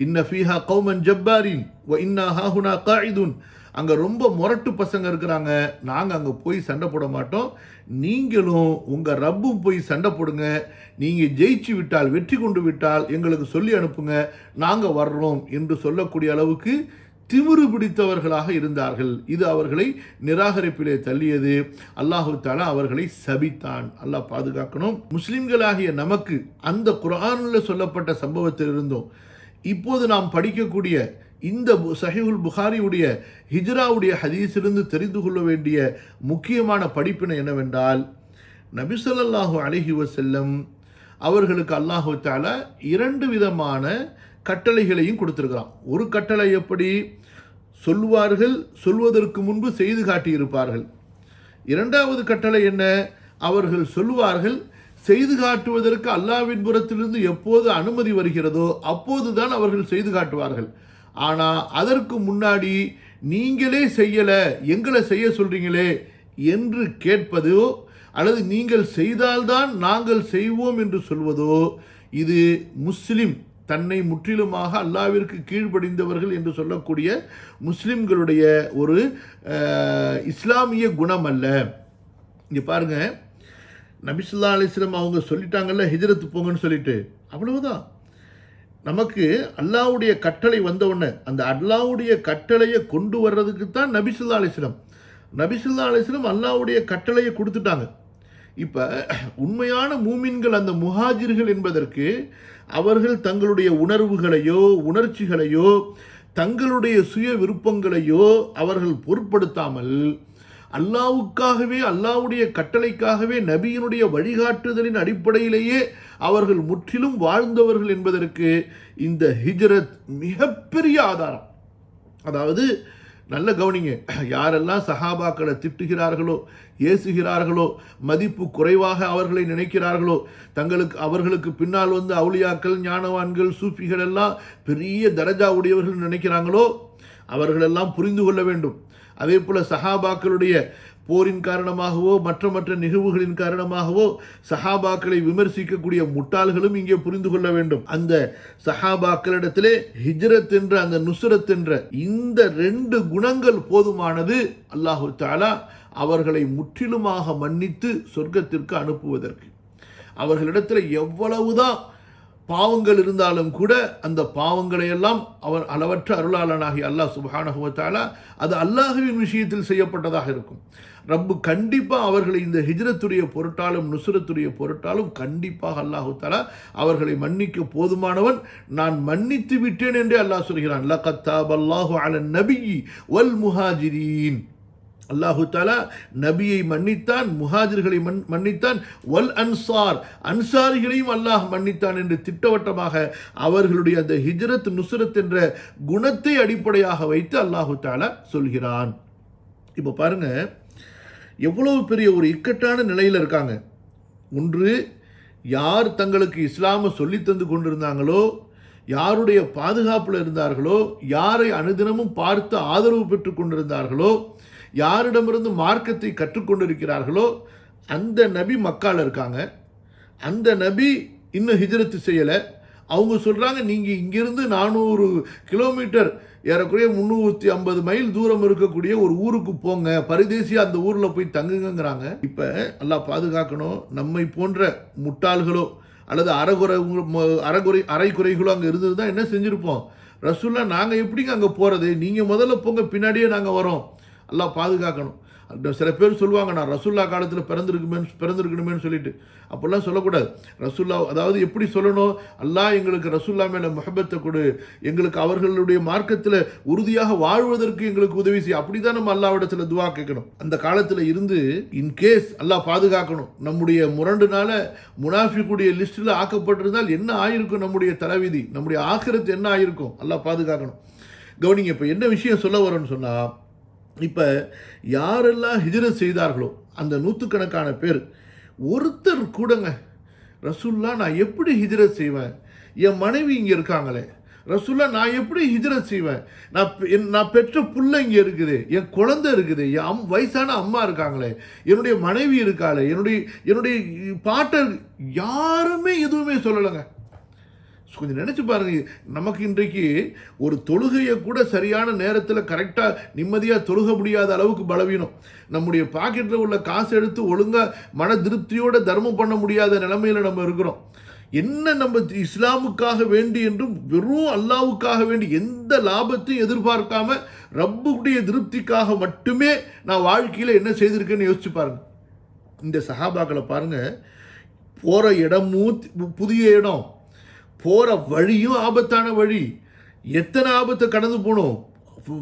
இன்ன ஃபீஹா கௌமன் ஜப்பாரின் வ இன்னா ஹாஹுனா காயிதுன். அங்கே ரொம்ப முரட்டு பசங்க இருக்கிறாங்க, நாங்கள் அங்கே போய் சண்டை போட மாட்டோம், நீங்களும் உங்கள் ரப்பும் போய் சண்டை போடுங்க, நீங்கள் ஜெயிச்சு விட்டால், வெற்றி கொண்டு விட்டால் எங்களுக்கு சொல்லி அனுப்புங்க, நாங்கள் வர்றோம் என்று சொல்லக்கூடிய அளவுக்கு திமிரு பிடித்தவர்களாக இருந்தார்கள். இது அவர்களை நிராகரிப்பிலே தள்ளியது. அல்லாஹு தஆலா அவர்களை சபித்தான். அல்லாஹ் பாதுகாக்கணும். முஸ்லிம்களாகிய நமக்கு அந்த குர்ஆனில் சொல்லப்பட்ட சம்பவத்தில் இருந்தும் இப்போது நாம் படிக்கக்கூடிய இந்த சஹீஹுல் புகாரியுடைய ஹிஜ்ராவுடைய ஹதீஸிலிருந்து தெரிந்து கொள்ள வேண்டிய முக்கியமான படிப்பினை என்னவென்றால், நபி ஸல்லல்லாஹு அலைஹி வஸல்லம் அவர்களுக்கு அல்லாஹு தஆலா 2 விதமான கட்டளைகளையும் கொடுத்திருக்கிறான். ஒரு கட்டளை எப்படி சொல்வார்கள், சொல்வதற்கு முன்பு செய்து காட்டியிருப்பார்கள். இரண்டாவது கட்டளை என்ன? அவர்கள் சொல்லுவார்கள், செய்து காட்டுவதற்கு அல்லாஹ்வின் புறத்திலிருந்து எப்போது அனுமதி வருகிறதோ அப்போதுதான் அவர்கள் செய்து காட்டுவார்கள். ஆனால் அதற்கு முன்னாடி நீங்களே செய்யலை, எங்களை செய்ய சொல்றீங்களே என்று கேட்பதோ அல்லது நீங்கள் செய்தால்தான் நாங்கள் செய்வோம் என்று சொல்வதோ இது முஸ்லிம் தன்னை முற்றிலுமாக அல்லாஹ்விற்கு கீழ்ப்படிந்தவர்கள் என்று சொல்லக்கூடிய முஸ்லிம்களுடைய ஒரு இஸ்லாமிய குணம் அல்ல. இங்கே பாருங்க, நபி ஸல்லல்லாஹு அலைஹி வஸல்லம் அவங்க சொல்லிட்டாங்கல்ல ஹிஜ்ரத்து போங்கன்னு சொல்லிட்டு, அவ்வளவுதான். நமக்கு அல்லாஹ்வுடைய கட்டளை வந்தவுடனே அந்த அல்லாஹ்வுடைய கட்டளையை கொண்டு வர்றதுக்கு தான் நபி ஸல்லல்லாஹு அலைஹி வஸல்லம் அல்லாஹ்வுடைய கட்டளையை கொடுத்துட்டாங்க. இப்போ உண்மையான மூமின்கள் அந்த முஹாஜிர்கள் என்பதற்கு அவர்கள் தங்களுடைய உணர்வுகளையோ உணர்ச்சிகளையோ தங்களுடைய சுய விருப்பங்களையோ அவர்கள் பொருட்படுத்தாமல் அல்லாஹ்வுக்காகவே அல்லாஹ்வுடைய கட்டளைக்காகவே நபியினுடைய வழிகாட்டுதலின் அடிப்படையிலேயே அவர்கள் முற்றிலும் வாழ்ந்தவர்கள் என்பதற்கு இந்த ஹிஜ்ரத் மிகப்பெரிய ஆதாரம். அதாவது நல்ல கவனிங்க, யாரெல்லாம் சஹாபாக்களை திட்டுகிறார்களோ ஏசுகிறார்களோ மதிப்பு குறைவாக அவர்களை நினைக்கிறார்களோ அவர்களுக்கு பின்னால் வந்து அவுலியாக்கள் ஞானவான்கள் சூஃபிகள் எல்லாம் பெரிய தரஜா உடையவர்கள் நினைக்கிறாங்களோ அவர்களெல்லாம் புரிந்து கொள்ள வேண்டும். அதே போல சஹாபாக்களுடைய போரின் காரணமாகவோ மற்ற நிகழ்வுகளின் காரணமாகவோ சஹாபாக்களை விமர்சிக்கக்கூடிய முட்டாள்களும் இங்கே புரிந்து கொள்ள வேண்டும். அந்த சஹாபாக்களிடத்திலே ஹிஜ்ரத் என்ற அந்த நுஸ்ரத் என்ற இந்த 2 குணங்கள் போதுமானது அல்லாஹு தஆலா அவர்களை முற்றிலுமாக மன்னித்து சொர்க்கத்திற்கு அனுப்புவதற்கு. அவர்களிடத்தில் எவ்வளவுதான் பாவங்கள் இருந்தாலும் கூட அந்த பாவங்களை எல்லாம் அவர் அளவற்ற அருளாளனாகி அல்லாஹ் சுப்ஹானஹு வ தஆலா அது அல்லாஹ்வின் விஷயத்தில் செய்யப்பட்டதாக இருக்கும். ரப்பு கண்டிப்பாக அவர்களை இந்த ஹிஜ்ரத்துடைய பொருட்டாலும் நுஸ்ரத்துடைய பொருட்டாலும் கண்டிப்பாக அல்லாஹு தஆலா அவர்களை மன்னிக்க போதுமானவன். நான் மன்னித்து விட்டேன் என்றே அல்லாஹ் சொல்கிறான். லகத் தாபல்லாஹு அலன் நபிய்யி வல் முஹாஜிரீன். அல்லாஹு தஆலா நபியை மன்னித்தான், முஹாஜிர்களை மன்னித்தான், வல் அன்சார் அன்சாரிகளையும் அல்லாஹ் மன்னித்தான் என்று திட்டவட்டமாக அவர்களுடைய அந்த ஹிஜ்ரத் நுஸ்ரத் என்ற குணத்தை அடிப்படையாக வைத்து அல்லாஹு தஆலா சொல்கிறான். இப்போ பாருங்க, எவ்வளவு பெரிய ஒரு இக்கட்டான நிலையில் இருக்காங்க. ஒன்று, யார் தங்களுக்கு இஸ்லாமை சொல்லி தந்து கொண்டிருந்தாங்களோ, யாருடைய பாதுகாப்பில் இருந்தார்களோ, யாரை அனுதினமும் பார்த்து ஆதரவு பெற்று கொண்டிருந்தார்களோ, யாரிடமிருந்து மார்க்கத்தை கற்றுக்கொண்டிருக்கிறார்களோ அந்த நபி மக்கால இருக்காங்க. அந்த நபி இன்னும் ஹிஜ்ரத்து செய்யலை. அவங்க சொல்கிறாங்க, நீங்கள் இங்கிருந்து 400 கிலோமீட்டர் ஏறக்குறைய 350 மைல் தூரம் இருக்கக்கூடிய ஒரு ஊருக்கு போங்க, பரிதேசியாக அந்த ஊரில் போய் தங்குங்கிறாங்க. இப்போ அல்லாஹ் பாதுகாக்கணும், நம்மை போன்ற முட்டாள்களோ அல்லது அரைக்குறைகளோ அங்கே இருந்தது என்ன செஞ்சுருப்போம்? ரசூல்லா நாங்கள் எப்படிங்க அங்கே போகிறது, நீங்கள் முதல்ல போங்க, பின்னாடியே நாங்கள் வரோம். அல்லாஹ் பாதுகாக்கணும். சில பேர் சொல்லுவாங்க, நான் ரசூல்லா காலத்தில் பிறந்திருக்கணுமேனு சொல்லிட்டு. அப்படிலாம் சொல்லக்கூடாது. ரசூல்லா அதாவது எப்படி சொல்லணும்? அல்லாஹ் எங்களுக்கு ரசூல்லா மேலே முஹப்பத்தை கொடு, எங்களுக்கு அவர்களுடைய மார்க்கத்தில் உறுதியாக வாழ்வதற்கு எங்களுக்கு உதவி செய்ய, அப்படி தான் நம்ம அல்லாஹ்விடத்தில் துவா கேட்கணும். அந்த காலத்தில் இருந்து இன்கேஸ் அல்லாஹ் பாதுகாக்கணும், நம்முடைய முரண்டுனால முனாஃபிக்குடைய லிஸ்ட்டில் ஆக்கப்பட்டிருந்தால் என்ன ஆயிருக்கும்? நம்முடைய தலைவிதி, நம்முடைய ஆகிரத்து என்ன ஆயிருக்கும்? அல்லாஹ் பாதுகாக்கணும். கவனிங்க, இப்போ என்ன விஷயம் சொல்ல வரோன்னு சொன்னால், இப்போ யாரெல்லாம் ஹிஜ்ரத் செய்தார்களோ அந்த 100கணக்கான பேர் ஒருத்தர் கூடங்க ரசூல்லா நான் எப்படி ஹிஜ்ரத் செய்வேன், என் மனைவி இங்கே இருக்காங்களே, ரசூல்லா நான் எப்படி ஹிஜ்ரத் செய்வேன், நான் பெற்ற புள்ள இங்கே இருக்குது, என் குழந்தை இருக்குது, என் வயசான அம்மா இருக்காங்களே, என்னுடைய மனைவி இருக்காளே, என்னுடைய பாட்டர், யாருமே எதுவுமே சொல்லலைங்க. கொஞ்சம் நினச்சி பாருங்க, நமக்கு இன்றைக்கு ஒரு தொழுகையை கூட சரியான நேரத்தில் கரெக்டாக நிம்மதியாக தொழுக முடியாத அளவுக்கு பலவீனம். நம்முடைய பாக்கெட்டில் உள்ள காசு எடுத்து ஒழுங்காக மன திருப்தியோடு தர்மம் பண்ண முடியாத நிலைமையில் நம்ம இருக்கிறோம். என்ன நம்ம இஸ்லாமுக்காக வேண்டி என்றும் வெறும் அல்லாவுக்காக வேண்டி எந்த லாபத்தையும் எதிர்பார்க்காம ரப்புடைய திருப்திக்காக மட்டுமே நான் வாழ்க்கையில் என்ன செய்திருக்கேன்னு யோசிச்சு பாருங்க. இந்த சஹாபாக்களை பாருங்க, போகிற இடமும் புதிய இடம், போகிற வழியும் ஆபத்தான வழி, எத்தனை ஆபத்தை கடந்து போனோம்.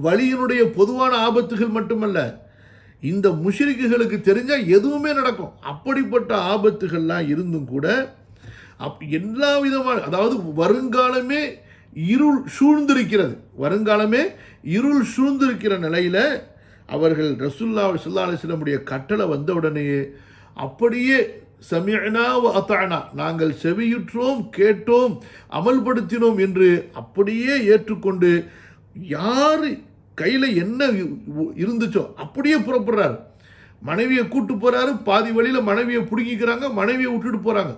வழியினுடைய பொதுவான ஆபத்துகள் மட்டுமல்ல, இந்த முஷ்ரிக்குகளுக்கு தெரிஞ்சால் எதுவுமே நடக்கும். அப்படிப்பட்ட ஆபத்துகள்லாம் இருந்தும் கூட எல்லா விதமான, அதாவது வருங்காலமே இருள் சூழ்ந்திருக்கிறது, வருங்காலமே இருள் சூழ்ந்திருக்கிற நிலையில் அவர்கள் ரசூலுல்லாஹி ஸல்லல்லாஹு அலைஹி வஸல்லம் கட்டளை வந்த உடனேயே அப்படியே சமிஅனா வ அத்தஅனா, நாங்கள் செவியுற்றோம், கேட்டோம், அமல்படுத்தினோம் என்று அப்படியே ஏற்றுக்கொண்டு யார் கையில் என்ன இருந்துச்சோ அப்படியே புறப்படுறாரு. மனைவியை கூட்டு போறாரு, பாதி வழியில் மனைவியை பிடுங்கிக்கிறாங்க, மனைவியை விட்டுட்டு போறாங்க,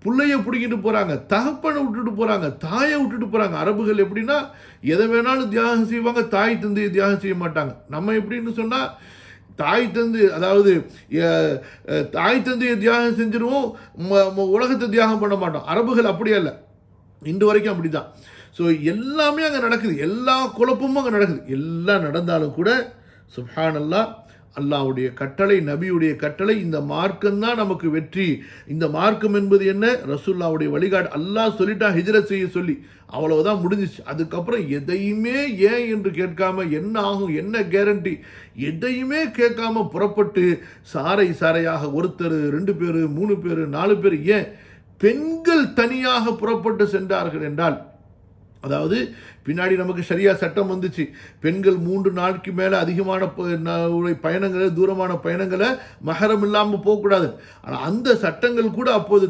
பிள்ளைய பிடிக்கிட்டு போறாங்க, தகப்பனை விட்டுட்டு போறாங்க, தாயை விட்டுட்டு போறாங்க. அரபுகள் எப்படின்னா எதை வேணாலும் தியாகம் செய்வாங்க, தாய் தந்தையை தியாகம் செய்ய மாட்டாங்க. நம்ம எப்படின்னு சொன்னா தாய் தந்தை, அதாவது தாய் தந்தையை தியாகம் செஞ்சிருவோம், உலகத்தை தியாகம் பண்ண மாட்டோம். அரபுகள் அப்படியே இல்லை, இன்று வரைக்கும் அப்படிதான். ஸோ எல்லாமே அங்கே நடக்குது, எல்லா குழப்பமும் அங்கே நடக்குது. எல்லாம் நடந்தாலும் கூட சுப்ஹானல்லாஹ், அல்லாஹ்வுடைய கட்டளை, நபியுடைய கட்டளை, இந்த மார்க்கம்தான் நமக்கு வெற்றி. இந்த மார்க்கம் என்பது என்ன? ரசூலுல்லாஹ்வுடைய வழிகாட்டு. அல்லாஹ் சொல்லிட்டா ஹிஜ்ரத் செய்ய சொல்லி, அவ்வளவுதான், முடிஞ்சிச்சு. அதுக்கப்புறம் எதையுமே ஏன் என்று கேட்காம, என்ன ஆகும், என்ன கேரண்டி, எதையுமே கேட்காம புறப்பட்டு சாரை சாரையாக ஒருத்தர், 2 பேர், 3 பேர், 4 பேர், ஏன் பெண்கள் தனியாக புறப்பட்டு சென்றார்கள் என்றால், அதாவது பின்னாடி நமக்கு ஷரியா சட்டம் வந்துச்சு, பெண்கள் 3 நாளுக்கு மேலே அதிகமான பயணங்களை, தூரமான பயணங்களை மஹரம் இல்லாமல் போகக்கூடாது. ஆனால் அந்த சட்டங்கள் கூட அப்போது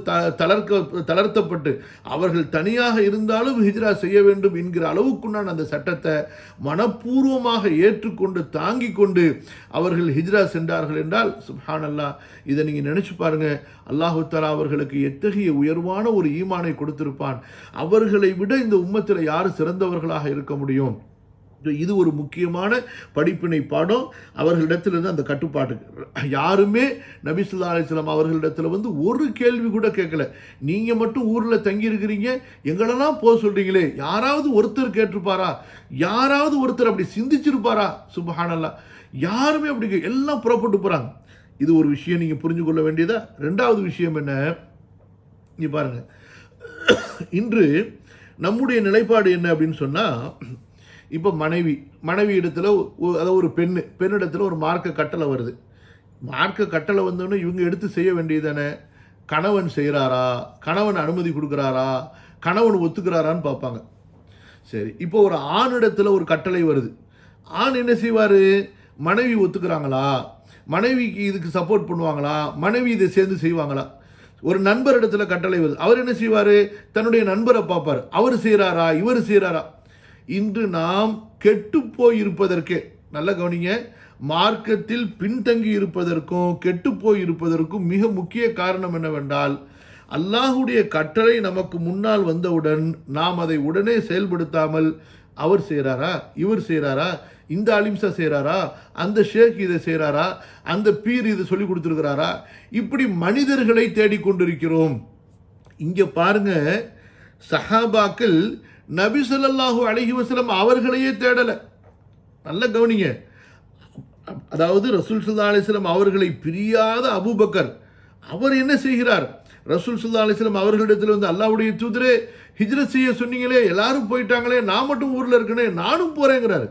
தளர்த்தப்பட்டு அவர்கள் தனியாக இருந்தாலும் ஹிஜ்ரா செய்ய வேண்டும் என்கிற அளவுக்குண்டான அந்த சட்டத்தை மனப்பூர்வமாக ஏற்றுக்கொண்டு தாங்கி கொண்டு அவர்கள் ஹிஜ்ரா சென்றார்கள் என்றால் சுப்ஹானல்லாஹ், இதை நீங்கள் நினச்சி பாருங்கள். அல்லாஹு தஆலா அவர்களுக்கு எத்தகைய உயர்வான ஒரு ஈமானை கொடுத்திருப்பான். அவர்களை விட இந்த உம்மத்தில் யார் சிறந்தவர்களாக இருக்க முடியும்? இது ஒரு முக்கியமான படிப்பினை பாடம். அவர்களிடத்திலிருந்து அந்த கட்டுப்பாட்டு யாருமே நபி ஸல்லல்லாஹு அலைஹி வஸல்லம் அவர்களிடத்தில் வந்து ஒரு கேள்வி கூட கேட்கல. நீங்கள் மட்டும் ஊரில் தங்கி இருக்கிறீங்க, எங்களெல்லாம் போக சொல்றீங்களே, யாராவது ஒருத்தர் கேட்டிருப்பாரா? யாராவது ஒருத்தர் அப்படி சிந்திச்சிருப்பாரா? சுப்ஹானல்லாஹ், யாருமே அப்படி, எல்லாம் புறப்பட்டு போகிறாங்க. இது ஒரு விஷயம் நீங்கள் புரிஞ்சு கொள்ள வேண்டியதா. 2வது விஷயம் என்ன, நீ பாருங்க, இன்று நம்முடைய நிலைப்பாடு என்ன அப்படின்னு சொன்னால், இப்போ மனைவி இடத்துல, அதாவது ஒரு பெண்ணிடத்தில் ஒரு மார்க்க கட்டளை வருது. மார்க்க கட்டளை வந்தோடனே இவங்க எடுத்து செய்ய வேண்டியது தானே, கணவன் செய்கிறாரா, கணவன் அனுமதி கொடுக்குறாரா, கணவன் ஒத்துக்கிறாரான்னு பார்ப்பாங்க. சரி, இப்போ ஒரு ஆணிடத்தில் ஒரு கட்டளை வருது. ஆண் என்ன செய்வார்? மனைவி ஒத்துக்கிறாங்களா, மனைவிக்கு இதுக்கு சப்போர்ட் பண்ணுவாங்களா, மனைவி இதை சேர்ந்து செய்வாங்களா? ஒரு நண்பர் இடத்துல கட்டளை வருது, அவர் என்ன செய்வார்? தன்னுடைய நண்பரை பார்ப்பார், அவர் செய்கிறாரா, இவர் செய்கிறாரா? இன்று நாம் கெட்டு போய் இருப்பதற்கே, நல்ல கவனிங்க, மார்க்கத்தில் பின்தங்கி இருப்பதற்கும் கெட்டு போய் இருப்பதற்கும் மிக முக்கிய காரணம் என்னவென்றால், அல்லாஹுடைய கட்டளை நமக்கு முன்னால் வந்தவுடன் நாம் அதை உடனே செயல்படுத்தாமல், அவர் செய்கிறாரா, இவர் செய்கிறாரா, இந்த அலிம்சா செய்கிறாரா, அந்த ஷேக் இதை செய்கிறாரா, அந்த பீர் இதை சொல்லி கொடுத்துருக்கிறாரா, இப்படி மனிதர்களை தேடிக்கொண்டிருக்கிறோம். இங்கே பாருங்க, சஹாபாக்கள் நபி ஸல்லல்லாஹு அலைஹி வஸல்லம் அவர்களையே தேடலை. நல்ல கவனிங்க, அதாவது ரசூல் ஸல்லல்லாஹு அலைஹி வஸல்லம் அவர்களை பிரியாத அபூபக்கர், அவர் என்ன செய்கிறார்? ரசூல் ஸல்லல்லாஹு அலைஹி வஸல்லம் அவர்களிடத்தில் வந்து, அல்லாஹ்வுடைய தூதரே, ஹிஜ்ரத் செய்ய சொன்னீங்களே, எல்லாரும் போயிட்டாங்களே, நான் மட்டும் ஊரில் இருக்கனே, நானும் போறேங்கிறாரு.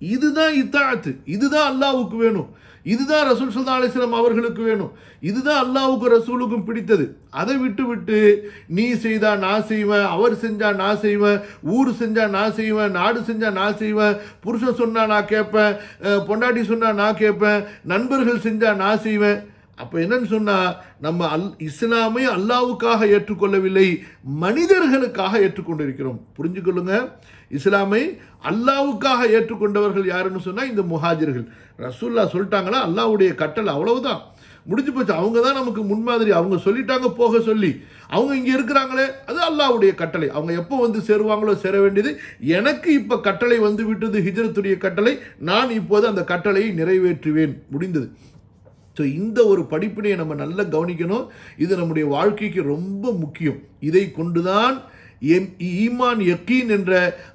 இதுதான் இத்தாஅத், இதுதான் அல்லாஹ்வுக்கு வேணும், இதுதான் ரசூல் ஸல்லல்லாஹு அலைஹி வஸல்லம் அவர்களுக்கு வேணும், இதுதான் அல்லாஹ்வுக்கும் ரசூலுக்கும் பிடித்தது. அதை விட்டு நீ செய்தா நான் செய்வேன், அவர் செஞ்சா நான் செய்வேன், ஊர் செஞ்சா நான் செய்வேன், நாடு செஞ்சா நான் செய்வேன், புருஷன் சொன்னா நான் கேட்பேன், பொண்டாட்டி சொன்னா நான் கேட்பேன், நண்பர்கள் செஞ்சா நான் செய்வேன். அப்போ என்னன்னு சொன்னால், நம்ம இஸ்லாமை அல்லாஹ்வுக்காக ஏற்றுக்கொள்ளவில்லை, மனிதர்களுக்காக ஏற்றுக்கொண்டிருக்கிறோம். புரிஞ்சுக்கொள்ளுங்க, இஸ்லாமை அல்லாஹ்வுக்காக ஏற்றுக்கொண்டவர்கள் யாருன்னு சொன்னால் இந்த முஹாஜிர்கள். ரசூலுல்லாஹ் சொல்லிட்டாங்களா, அல்லாஹ்வுடைய கட்டளை, அவ்வளவுதான், முடிஞ்சு போச்சு. அவங்க தான் நமக்கு முன்மாதிரி. அவங்க சொல்லிட்டாங்க போக சொல்லி, அவங்க இங்கே இருக்கிறாங்களே, அது அல்லாஹ்வுடைய கட்டளை. அவங்க எப்போ வந்து சேருவாங்களோ சேர வேண்டியது. எனக்கு இப்போ கட்டளை வந்து விட்டது, ஹிஜ்ரத்துடைய கட்டளை, நான் இப்போது அந்த கட்டளையை நிறைவேற்றுவேன், முடிந்தது. ஸோ இந்த ஒரு படிப்பினையை நம்ம நல்லா கவனிக்கணும். இது நம்முடைய வாழ்க்கைக்கு ரொம்ப முக்கியம். இதை கொண்டுதான் ஈமான் யக்கீன் என்ற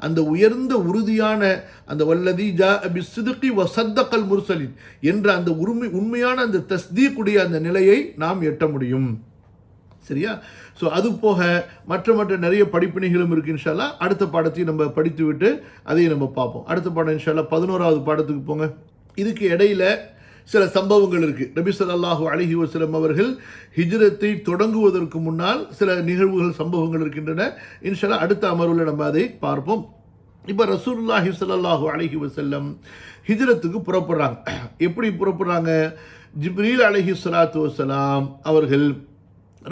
அந்த உயர்ந்த உறுதியான அந்த வல்லதி ஜா பிஸ்ஸித்கி வஸத்தகல் முர்சலின் என்ற அந்த உண்மையான அந்த தஸ்தீக்குடைய அந்த நிலையை நாம் எட்ட முடியும். சரியா? ஸோ அது போக மற்ற நிறைய படிப்பினைகளும் இருக்குது. இன்ஷா அல்லாஹ் அடுத்த பாடத்தையும் நம்ம படித்து விட்டு அதையும் நம்ம பார்ப்போம். அடுத்த பாடம் இன்ஷா அல்லாஹ் 11வது பாடத்துக்கு போங்க. இதுக்கு இடையில சில சம்பவங்கள் இருக்குது. நபி ஸல்லல்லாஹு அலைஹி வஸல்லம் அவர்கள் ஹிஜ்ரத்தை தொடங்குவதற்கு முன்னால் சில நிகழ்வுகள், சம்பவங்கள் இருக்கின்றன. இன்ஷா அல்லாஹ் அடுத்த அமர்வில் நம்ம அதை பார்ப்போம். இப்போ ரசூலுல்லாஹி ஸல்லல்லாஹு அலைஹி வஸல்லம் ஹிஜ்ரத்துக்கு புறப்படுறாங்க. எப்படி புறப்படுறாங்க? ஜிப்ரீல் அலைஹிஸ்ஸலாத்து வஸ்ஸலாம் அவர்கள்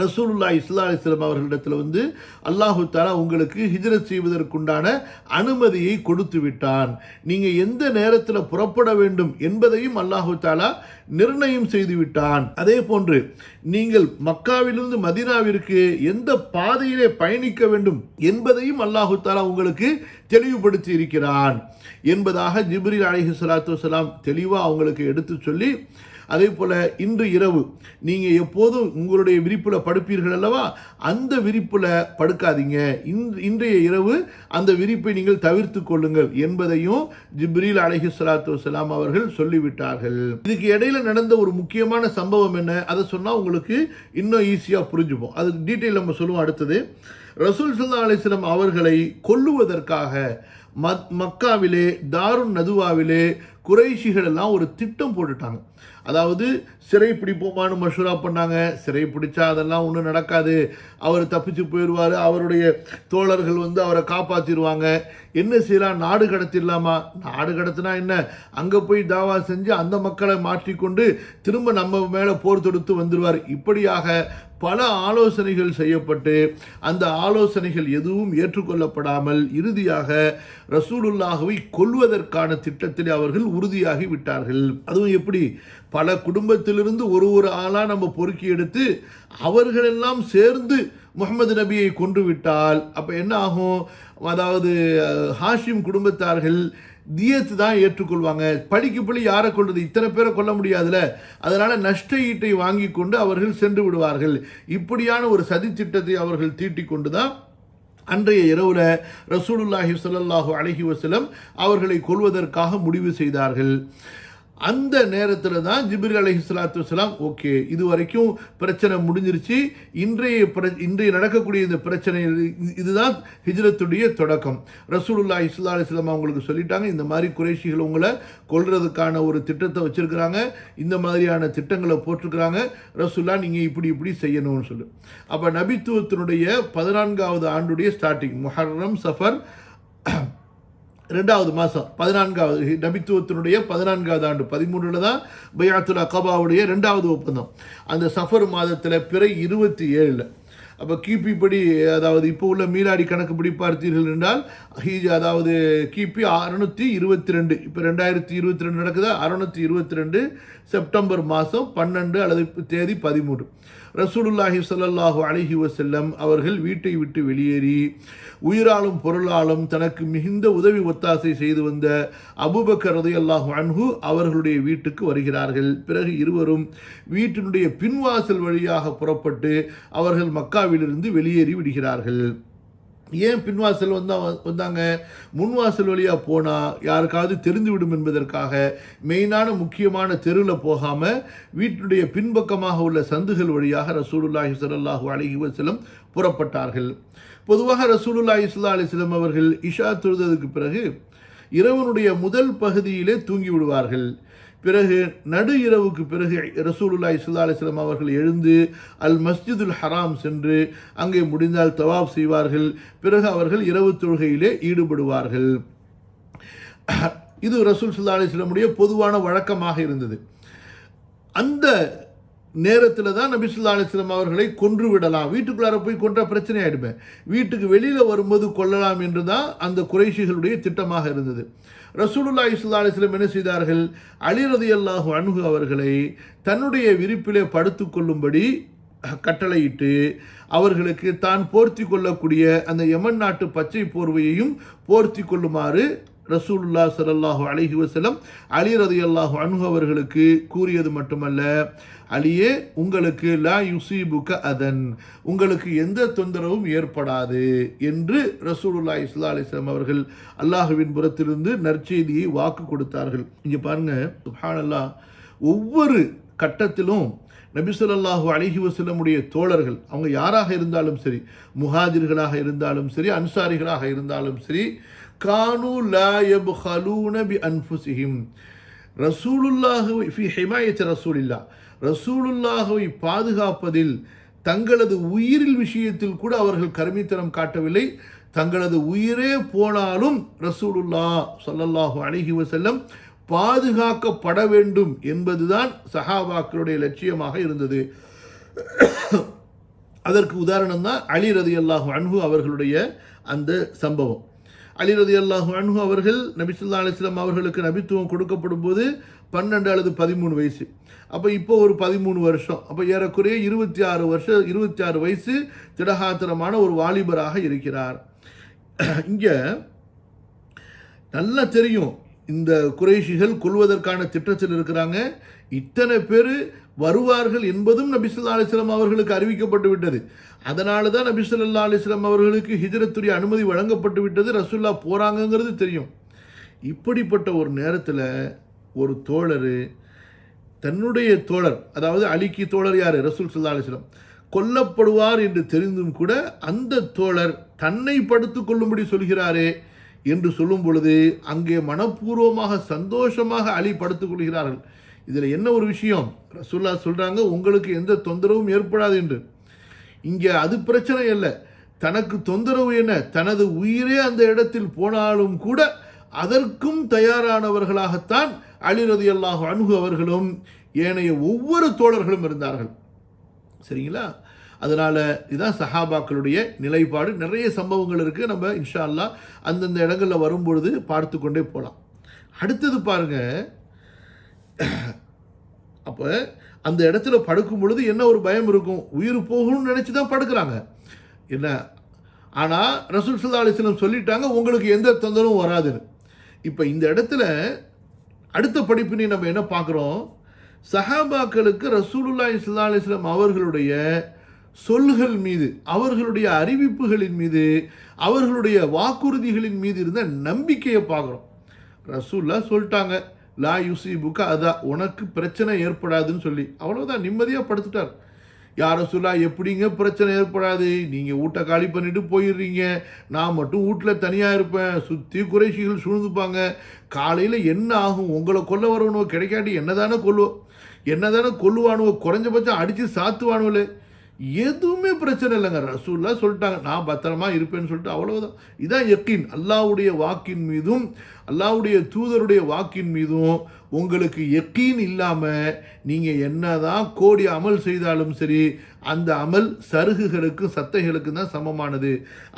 ரசூலுல்லாஹி ஸல்லல்லாஹு அலைஹி வஸல்லம் அவர்களிடத்தில் வந்து அல்லாஹு தஆலா உங்களுக்கு ஹிஜ்ரத் செய்வதற்குண்டான அனுமதியை கொடுத்து விட்டான், நீங்கள் எந்த நேரத்தில் புறப்பட வேண்டும் என்பதையும் அல்லாஹு தஆலா நிர்ணயம் செய்து விட்டான். அதே போன்று நீங்கள் மக்காவிலிருந்து மதீனாவிற்கு எந்த பாதையிலே பயணிக்க வேண்டும் என்பதையும் அல்லாஹு தஆலா உங்களுக்கு தெளிவுபடுத்தி இருக்கிறான் என்பதாக ஜிப்ரீல் அலைஹிஸ்ஸலாத்து வஸ்ஸலாம் தெளிவாக அவங்களுக்கு எடுத்து சொல்லி, அதே போல் இன்று இரவு நீங்கள் எப்போதும் உங்களுடைய விரிப்பில் படுப்பீர்கள் அல்லவா, அந்த விரிப்பில் படுக்காதீங்க, இன்றைய இரவு அந்த விரிப்பை நீங்கள் தவிர்த்து கொள்ளுங்கள் என்பதையும் ஜிப்ரீல் அலைஹிஸ்ஸலாத்து வஸ்ஸலாம் அவர்கள் சொல்லிவிட்டார்கள். இதுக்கு இடையில நடந்த ஒரு முக்கியமான சம்பவம் என்ன, அதை சொன்னால் உங்களுக்கு இன்னும் ஈஸியாக புரிஞ்சுப்போம். அது டீட்டெயில் நம்ம சொல்லுவோம் அடுத்தது. ரசூல் ஸல்லல்லாஹு அலைஹி வஸல்லம் அவர்களை கொல்லுவதற்காக மக்காவிலே தாருன் நதுவாவிலே குறைஷிகள் எல்லாம் ஒரு திட்டம் போட்டுட்டாங்க. அதாவது சிறை பிடிப்போமான்னு மஷூரா பண்ணாங்க. சிறை பிடிச்சா அதெல்லாம் ஒன்றும் நடக்காது, அவர் தப்பிச்சு போயிடுவார், அவருடைய தோழர்கள் வந்து அவரை காப்பாற்றிடுவாங்க. என்ன செய்யலாம், நாடு கடத்திடலாமா? நாடு கடத்தினா என்ன, அங்கே போய் தாவா செஞ்சு அந்த மக்களை மாற்றிக்கொண்டு திரும்ப நம்ம மேலே போர் தொடுத்து வந்துடுவார். இப்படியாக பல ஆலோசனைகள் செய்யப்பட்டு அந்த ஆலோசனைகள் எதுவும் ஏற்றுக்கொள்ளப்படாமல் இறுதியாக ரசூலுல்லாஹ்வை கொல்வதற்கான திட்டத்தில் அவர்கள் உறுதியாகி விட்டார்கள். அதுவும் எப்படி, பல குடும்பத்திலிருந்து ஒரு ஆளாக நம்ம பொறுக்கி எடுத்து அவர்களெல்லாம் சேர்ந்து முஹம்மது நபியை கொன்று விட்டால் அப்போ என்ன ஆகும்? அதாவது ஹாஷிம் குடும்பத்தார்கள் தியத்து தான் ஏற்றுக்கொள்வாங்க. படிக்கு படி யாரை கொள்வது, இத்தனை பேரை கொல்ல முடியாதுல, அதனால் நஷ்ட ஈட்டை வாங்கி கொண்டு அவர்கள் சென்று விடுவார்கள். இப்படியான ஒரு சதி திட்டத்தை அவர்கள் தீட்டி கொண்டு தான் அன்றைய இரவில் ரசூலுல்லாஹி ஸல்லல்லாஹு அலைஹி வஸல்லம் அவர்களை கொல்வதற்காக முடிவு செய்தார்கள். அந்த நேரத்தில் தான் ஜிப்ரீல் அலைஹிஸ்ஸலாத்து வஸ்ஸலாம் ஓகே, இது வரைக்கும் பிரச்சனை முடிஞ்சிருச்சு, இன்றைய நடக்கக்கூடிய இந்த பிரச்சனை இதுதான் ஹிஜ்ரத்துடைய தொடக்கம். ரசூலுல்லாஹி ஸல்லல்லாஹு அலைஹி வஸல்லம் அவங்களுக்கு சொல்லிட்டாங்க, இந்த மாதிரி குறைஷிகள் உங்களை கொல்றதுக்கான ஒரு திட்டத்தை வச்சுருக்கிறாங்க, இந்த மாதிரியான திட்டங்களை போட்டிருக்கிறாங்க, ரசூல்லா நீங்கள் இப்படி செய்யணும்னு சொல்லு. அப்போ நபித்துவத்தினுடைய 14வது ஆண்டுடைய ஸ்டார்டிங் முஹர்ரம் சஃபர் 2வது மாதம் 14வது நபித்துவத்தினுடைய 14வது ஆண்டு 13 தான் பைஅத்துல் அகபாவுடைய 2வது ஒப்பந்தம். அந்த சஃபர் மாதத்தில் பிறை 27. அப்போ கிபி படி, அதாவது இப்போ உள்ள மீலாடி கணக்குப்படி பார்த்தீர்கள் என்றால் அதாவது கிபி 622, இப்போ 2022 நடக்குதா, 622 செப்டம்பர் மாதம் 12 அல்லது தேதி 13 ரசூலுல்லாஹி ஸல்லல்லாஹு அலைஹி வஸல்லம் அவர்கள் வீட்டை விட்டு வெளியேறி உயிராலும் பொருளாலும் தனக்கு மிகுந்த உதவி ஒத்தாசை செய்து வந்த அபூபக்கர் ரலியல்லாஹு அன்ஹு அவர்களுடைய வீட்டுக்கு வருகிறார்கள். பிறகு இருவரும் வீட்டினுடைய பின்வாசல் வழியாக புறப்பட்டு அவர்கள் மக்காவிலிருந்து வெளியேறி விடுகிறார்கள். ஏன் பின்வாசல் வந்தாங்க? முன்வாசல் வழியாக போனால் யாருக்காவது தெரிந்துவிடும் என்பதற்காக மெயினான முக்கியமான தெருவில் போகாமல் வீட்டினுடைய பின்பக்கமாக உள்ள சந்துகள் வழியாக ரசூலுல்லாஹி ஸல்லல்லாஹு அலைஹி வஸல்லம் புறப்பட்டார்கள். பொதுவாக ரசூலுல்லாஹி ஸல்லல்லாஹு அலைஹி வஸல்லம் அவர்கள் இஷா தொழுததுக்கு பிறகு இரவனுடைய முதல் பகுதியிலே தூங்கி விடுவார்கள். பிறகு நடு இரவுக்கு பிறகு ரசூலுல்லாஹி ஸல்லல்லாஹு அலைஹி வஸல்லம் அவர்கள் எழுந்து அல் மஸ்ஜிதுல் ஹராம் சென்று அங்கே முடிந்தால் தவாப் செய்வார்கள். பிறகு அவர்கள் இரவு தொழுகையிலே ஈடுபடுவார்கள். இது ரசூல் ஸல்லல்லாஹு அலைஹி வஸல்லமுடைய பொதுவான வழக்கமாக இருந்தது. அந்த நேரத்தில் தான் நபி ஸல்லல்லாஹு அலைஹி வஸல்லம் அவர்களை கொன்று விடலாம், வீட்டுக்குள்ளார போய் கொன்ற பிரச்சனை ஆகிடுமே, வீட்டுக்கு வெளியில் வரும்போது கொல்லலாம் என்று தான் அந்த குறைஷிகளுடைய திட்டமாக இருந்தது. ரசூலுல்லாஹி ஸல்லல்லாஹு அலைஹி வஸல்லம் என்ன செய்தார்கள்? அலி ரலியல்லாஹு அன்ஹு அவர்களை தன்னுடைய விரிப்பிலே படுத்து கொள்ளும்படி கட்டளையிட்டு அவர்களுக்கு தான் போர்த்தி கொள்ளக்கூடிய அந்த யமன் நாட்டு பச்சை போர்வையையும் போர்த்தி கொள்ளுமாறு ரசூலுல்லாஹி ஸல்லல்லாஹு அலைஹி வஸல்லம் அலி ரலியல்லாஹு அன்ஹு அவர்களுக்கு கூறியது மட்டுமல்ல, அலியே உங்களுக்கு லா யுசீபுக அதன், உங்களுக்கு எந்த தொந்தரவும் ஏற்படாது என்று ரசூலுல்லாஹி ஸல்லல்லாஹு அலைஹி வஸல்லம் அவர்கள் அல்லாஹ்வின் புறத்திலிருந்து நற்செய்தியை வாக்கு கொடுத்தார்கள். இங்கே பாருங்க, சுப்ஹானல்லாஹ், ஒவ்வொரு கட்டத்திலும் நபி ஸல்லல்லாஹு அலைஹி வஸல்லமுடைய தோழர்கள் அவங்க யாராக இருந்தாலும் சரி, முஹாஜிர்களாக இருந்தாலும் சரி, அன்சாரிகளாக இருந்தாலும் சரி, கானு லா யப்ஹலூன பி அன்ஃபுஸிஹிம் ரசூலுல்லாஹி ஃபி ஹிமாயத்தி ரசூலில்லாஹ், ரசூலுல்லாஹை பாதுகாப்பதில் தங்களது உயிரில் விஷயத்தில் கூட அவர்கள் கருமித்தனம் காட்டவில்லை. தங்களது உயிரே போனாலும் ரசூலுல்லாஹ் ஸல்லல்லாஹு அலைஹி வஸல்லம் பாதுகாக்கப்பட வேண்டும் என்பதுதான் சஹாபாக்களுடைய லட்சியமாக இருந்தது. அதற்கு உதாரணம் தான் அலி ரலியல்லாஹு அன்ஹு அவர்களுடைய அந்த சம்பவம். அலி ரலியல்லாஹு அன்ஹு அவர்கள் நபி ஸல்லல்லாஹு அலைஹி வஸல்லம் அவர்களுக்கு நபித்துவம் கொடுக்கப்படும் போது 12 அல்லது 13 வயசு. அப்போ இப்போ ஒரு 13 வருஷம், அப்போ ஏறக்குறைய 26 வயசு திடகாத்திரமான ஒரு வாலிபராக இருக்கிறார். இங்கே நல்லா தெரியும் இந்த குறைஷிகள் கொல்வதற்கான திட்டத்தில் இருக்கிறாங்க. இத்தனை பேர் வருவார்கள் என்பதும் நபி ஸல்லல்லாஹு அலைஹி வஸல்லம் அவர்களுக்கு அறிவிக்கப்பட்டு விட்டது. அதனால தான் நபி ஸல்லல்லாஹு அலைஹி வஸல்லம் அவர்களுக்கு ஹிஜ்ரத்துடைய அனுமதி வழங்கப்பட்டு விட்டது. ரசூலுல்லாஹ் போறாங்கங்கிறது தெரியும். இப்படிப்பட்ட ஒரு நேரத்தில் ஒரு தோழர், தன்னுடைய தோழர், அதாவது அலிக்கு தோழர் யார்? ரசூல் ஸல்லல்லாஹு அலைஹி வஸல்லம் கொல்லப்படுவார் என்று தெரிந்தும் கூட அந்த தோழர் தன்னை படுத்துக் கொள்ளும்படி சொல்கிறாரே என்று சொல்லும் பொழுது அங்கே மனப்பூர்வமாக சந்தோஷமாக அலி படுத்துக் கொள்கிறார்கள். இதில் என்ன ஒரு விஷயம்? ரசூலுல்லாஹ் சொல்கிறாங்க, உங்களுக்கு எந்த தொந்தரவும் ஏற்படாது என்று. இங்கே அது பிரச்சனை இல்லை. தனக்கு தொந்தரவு என்ன? தனது உயிரே அந்த இடத்தில் போனாலும் கூட அதற்கும் தயாரானவர்களாகத்தான் அலி ரலியல்லாஹு அன்ஹு அவர்களும் ஏனைய ஒவ்வொரு தோழர்களும் இருந்தார்கள். சரிங்களா? அதனால் இதுதான் சஹாபாக்களுடைய நிலைப்பாடு. நிறைய சம்பவங்கள் இருக்குது. நம்ம இன்ஷா அல்லாஹ் அந்தந்த இடங்களில் வரும்பொழுது பார்த்து கொண்டே போகலாம். அடுத்தது பாருங்க, அப்போ அந்த இடத்துல படுக்கும் பொழுது என்ன ஒரு பயம் இருக்கும்? உயிர் போகணும்னு நினச்சி தான் படுக்கிறாங்க என்ன. ஆனால் ரசூல் ஸல்லல்லாஹு அலைஹி வஸல்லம் சொல்லிட்டாங்க, உங்களுக்கு எந்த தொந்தரவும் வராதுன்னு. இப்போ இந்த இடத்துல அடுத்த படிப்பினை நம்ம என்ன பார்க்குறோம்? சஹாபாக்களுக்கு ரசூலுல்லாஹி ஸல்லல்லாஹு அலைஹி வஸல்லம் அவர்களுடைய சொல்கள் மீது, அவர்களுடைய அறிவிப்புகளின் மீது, அவர்களுடைய வாக்குறுதிகளின் மீது இருந்த நம்பிக்கையை பார்க்குறோம். ரசூலுல்லாஹ் சொல்லிட்டாங்க, லா யுஸீபுக அதா, உனக்கு பிரச்சனை ஏற்படாதுன்னு சொல்லி, அவ்வளோதான், நிம்மதியாக படுத்துட்டார். யார் ரசூலுல்லாஹ் எப்படிங்க பிரச்சனை ஏற்படாது? நீங்கள் வீட்டை காலி பண்ணிட்டு போயிடுறீங்க, நான் மட்டும் வீட்டில் தனியாக இருப்பேன், சுற்றி குறைஷிகள் சூழ்ந்துப்பாங்க, காலையில் என்ன ஆகும்? உங்களை கொல்ல வரவனோ கிடைக்காட்டி என்ன தானே கொல்லுவானுவோ, குறைஞ்சபட்சம் அடித்து சாத்துவானுவலே, எதுவுமே பிரச்சனை இல்லைங்க. ரசூலுல்லாஹ் சொல்லிட்டாங்க, நான் பத்திரமா இருப்பேன்னு சொல்லிட்டு, அவ்வளவுதான். இதான் யக்கீன். அல்லாஹ்வுடைய வாக்கின் மீதும் அல்லாஹ்வுடைய தூதருடைய வாக்கின் மீதும் உங்களுக்கு யக்கீன் இல்லாமல் நீங்கள் என்னதான் கோடி அமல் செய்தாலும் சரி, அந்த அமல் சருகுகளுக்கு சத்தைகளுக்கு தான் சமமானது.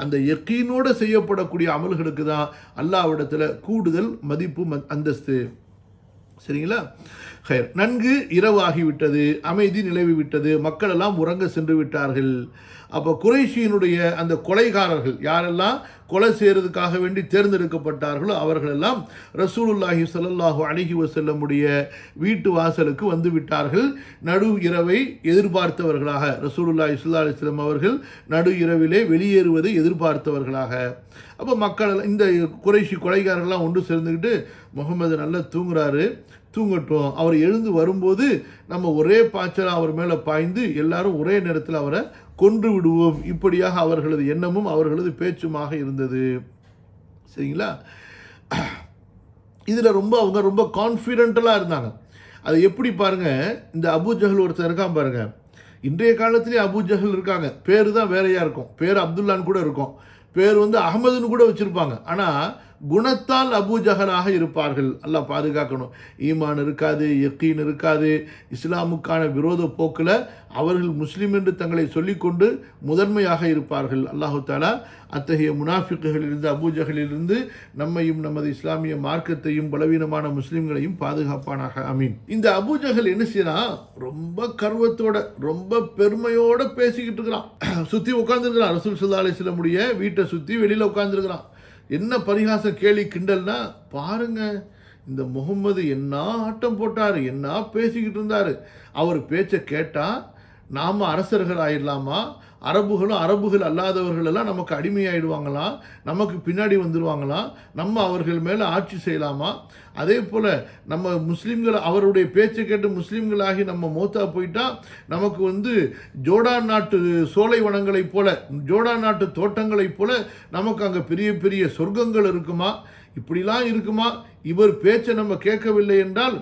அந்த யக்கீனோடு செய்யப்படக்கூடிய அமல்களுக்கு தான் அல்லாஹ்விடத்தில் கூடுதல் மதிப்பு அந்தஸ்து. சரிங்களா? ஹைர். நன்கு இரவாகிவிட்டது, அமைதி நிலவி விட்டது, மக்கள் எல்லாம் உறங்க சென்று விட்டார்கள். அப்போ குறைஷியினுடைய அந்த கொலைகாரர்கள் யாரெல்லாம் கொலை செய்கிறதுக்காக வேண்டி தேர்ந்தெடுக்கப்பட்டார்களோ அவர்களெல்லாம் ரசூலுல்லாஹி ஸல்லல்லாஹு அலைஹி வஸல்லமுடைய வீட்டு வாசலுக்கு வந்து விட்டார்கள். நடு இரவை எதிர்பார்த்தவர்களாக ரசூலுல்லாஹி ஸல்லல்லாஹு அலைஹி வஸல்லம் அவர்கள் நடு இரவிலே வெளியேறுவதை எதிர்பார்த்தவர்களாக. அப்போ மக்கள், இந்த குறைஷி கொலைகாரர்கள்லாம் ஒன்று சேர்ந்துக்கிட்டு, முகமது நல்லா தூங்குறாரு, தூங்கட்டும், அவர் எழுந்து வரும்போது நம்ம ஒரே பாய்ச்சல் அவர் மேலே பாய்ந்து எல்லாரும் ஒரே நேரத்தில் அவரை கொன்று விடுவோம், இப்படியாக அவர்களது எண்ணமும் அவர்களது பேச்சுமாக இருந்தது. சரிங்களா? இதில் அவங்க ரொம்ப கான்ஃபிடென்டலாக இருந்தாங்க. அது எப்படி பாருங்க, இந்த அபூ ஜஹல் ஒருத்தர் இருக்கான் பாருங்க. இன்றைய காலத்திலே அபூ ஜஹல் இருக்காங்க, பேர் தான் வேறையாக இருக்கும், பேர் அப்துல்லான்னு கூட இருக்கும், பேர் அகமதுன்னு கூட வச்சுருப்பாங்க. ஆனால் குணத்தால் அபூ ஜஹலாக இருப்பார்கள். அல்லாஹ் பாதுகாக்கணும். ஈமான் இருக்காது, யக்கீன் இருக்காது, இஸ்லாமுக்கான விரோத போக்கில் அவர்கள் முஸ்லீம் என்று தங்களை சொல்லிக்கொண்டு முதன்மையாக இருப்பார்கள். அல்லாஹு தாலா அத்தகைய முனாஃபிக்குகளிலிருந்து, அபூ ஜஹலிலிருந்து நம்மையும் நமது இஸ்லாமிய மார்க்கத்தையும் பலவீனமான முஸ்லீம்களையும் பாதுகாப்பானாக. ஆமீன். இந்த அபூ ஜஹல் என்ன செய்யறான்? ரொம்ப கர்வத்தோட, ரொம்ப பெருமையோட பேசிக்கிட்டு இருக்கிறான். சுற்றி உட்காந்துருக்கிறான். ரசூல் ஸல்லல்லாஹு அலைஹி வஸல்லமுடைய வீட்டை சுற்றி வெளியில் உட்காந்துருக்கிறான். என்ன பரிகாசம், கேலி, கிண்டல்னா பாருங்க, இந்த முகம்மது என்ன ஆட்டம் போட்டார், என்ன பேசிக்கிட்டு இருந்தார். அவர் பேச்சை கேட்டால் நாம் அரசர்கள் ஆயிடலாமா, அரபுகள் அல்லாதவர்கள் எல்லாம் நமக்கு அடிமையாயிடுவாங்களாம், நமக்கு பின்னாடி வந்துடுவாங்களாம், நம்ம அவர்கள் மேலே ஆட்சி செய்யலாமா. அதே போல் நம்ம முஸ்லீம்கள் அவருடைய பேச்சை கேட்டு முஸ்லீம்களாகி நம்ம மௌத்தா போயிட்டா நமக்கு ஜோர்டான் நாட்டு சோலை வனங்களைப் போல, ஜோர்டான் நாட்டு தோட்டங்களைப் போல நமக்கு அங்கே பெரிய பெரிய சொர்க்கங்கள் இருக்குமா, இப்படிலாம் இருக்குமா. இவர் பேச்சை நம்ம கேட்கவில்லை என்றால்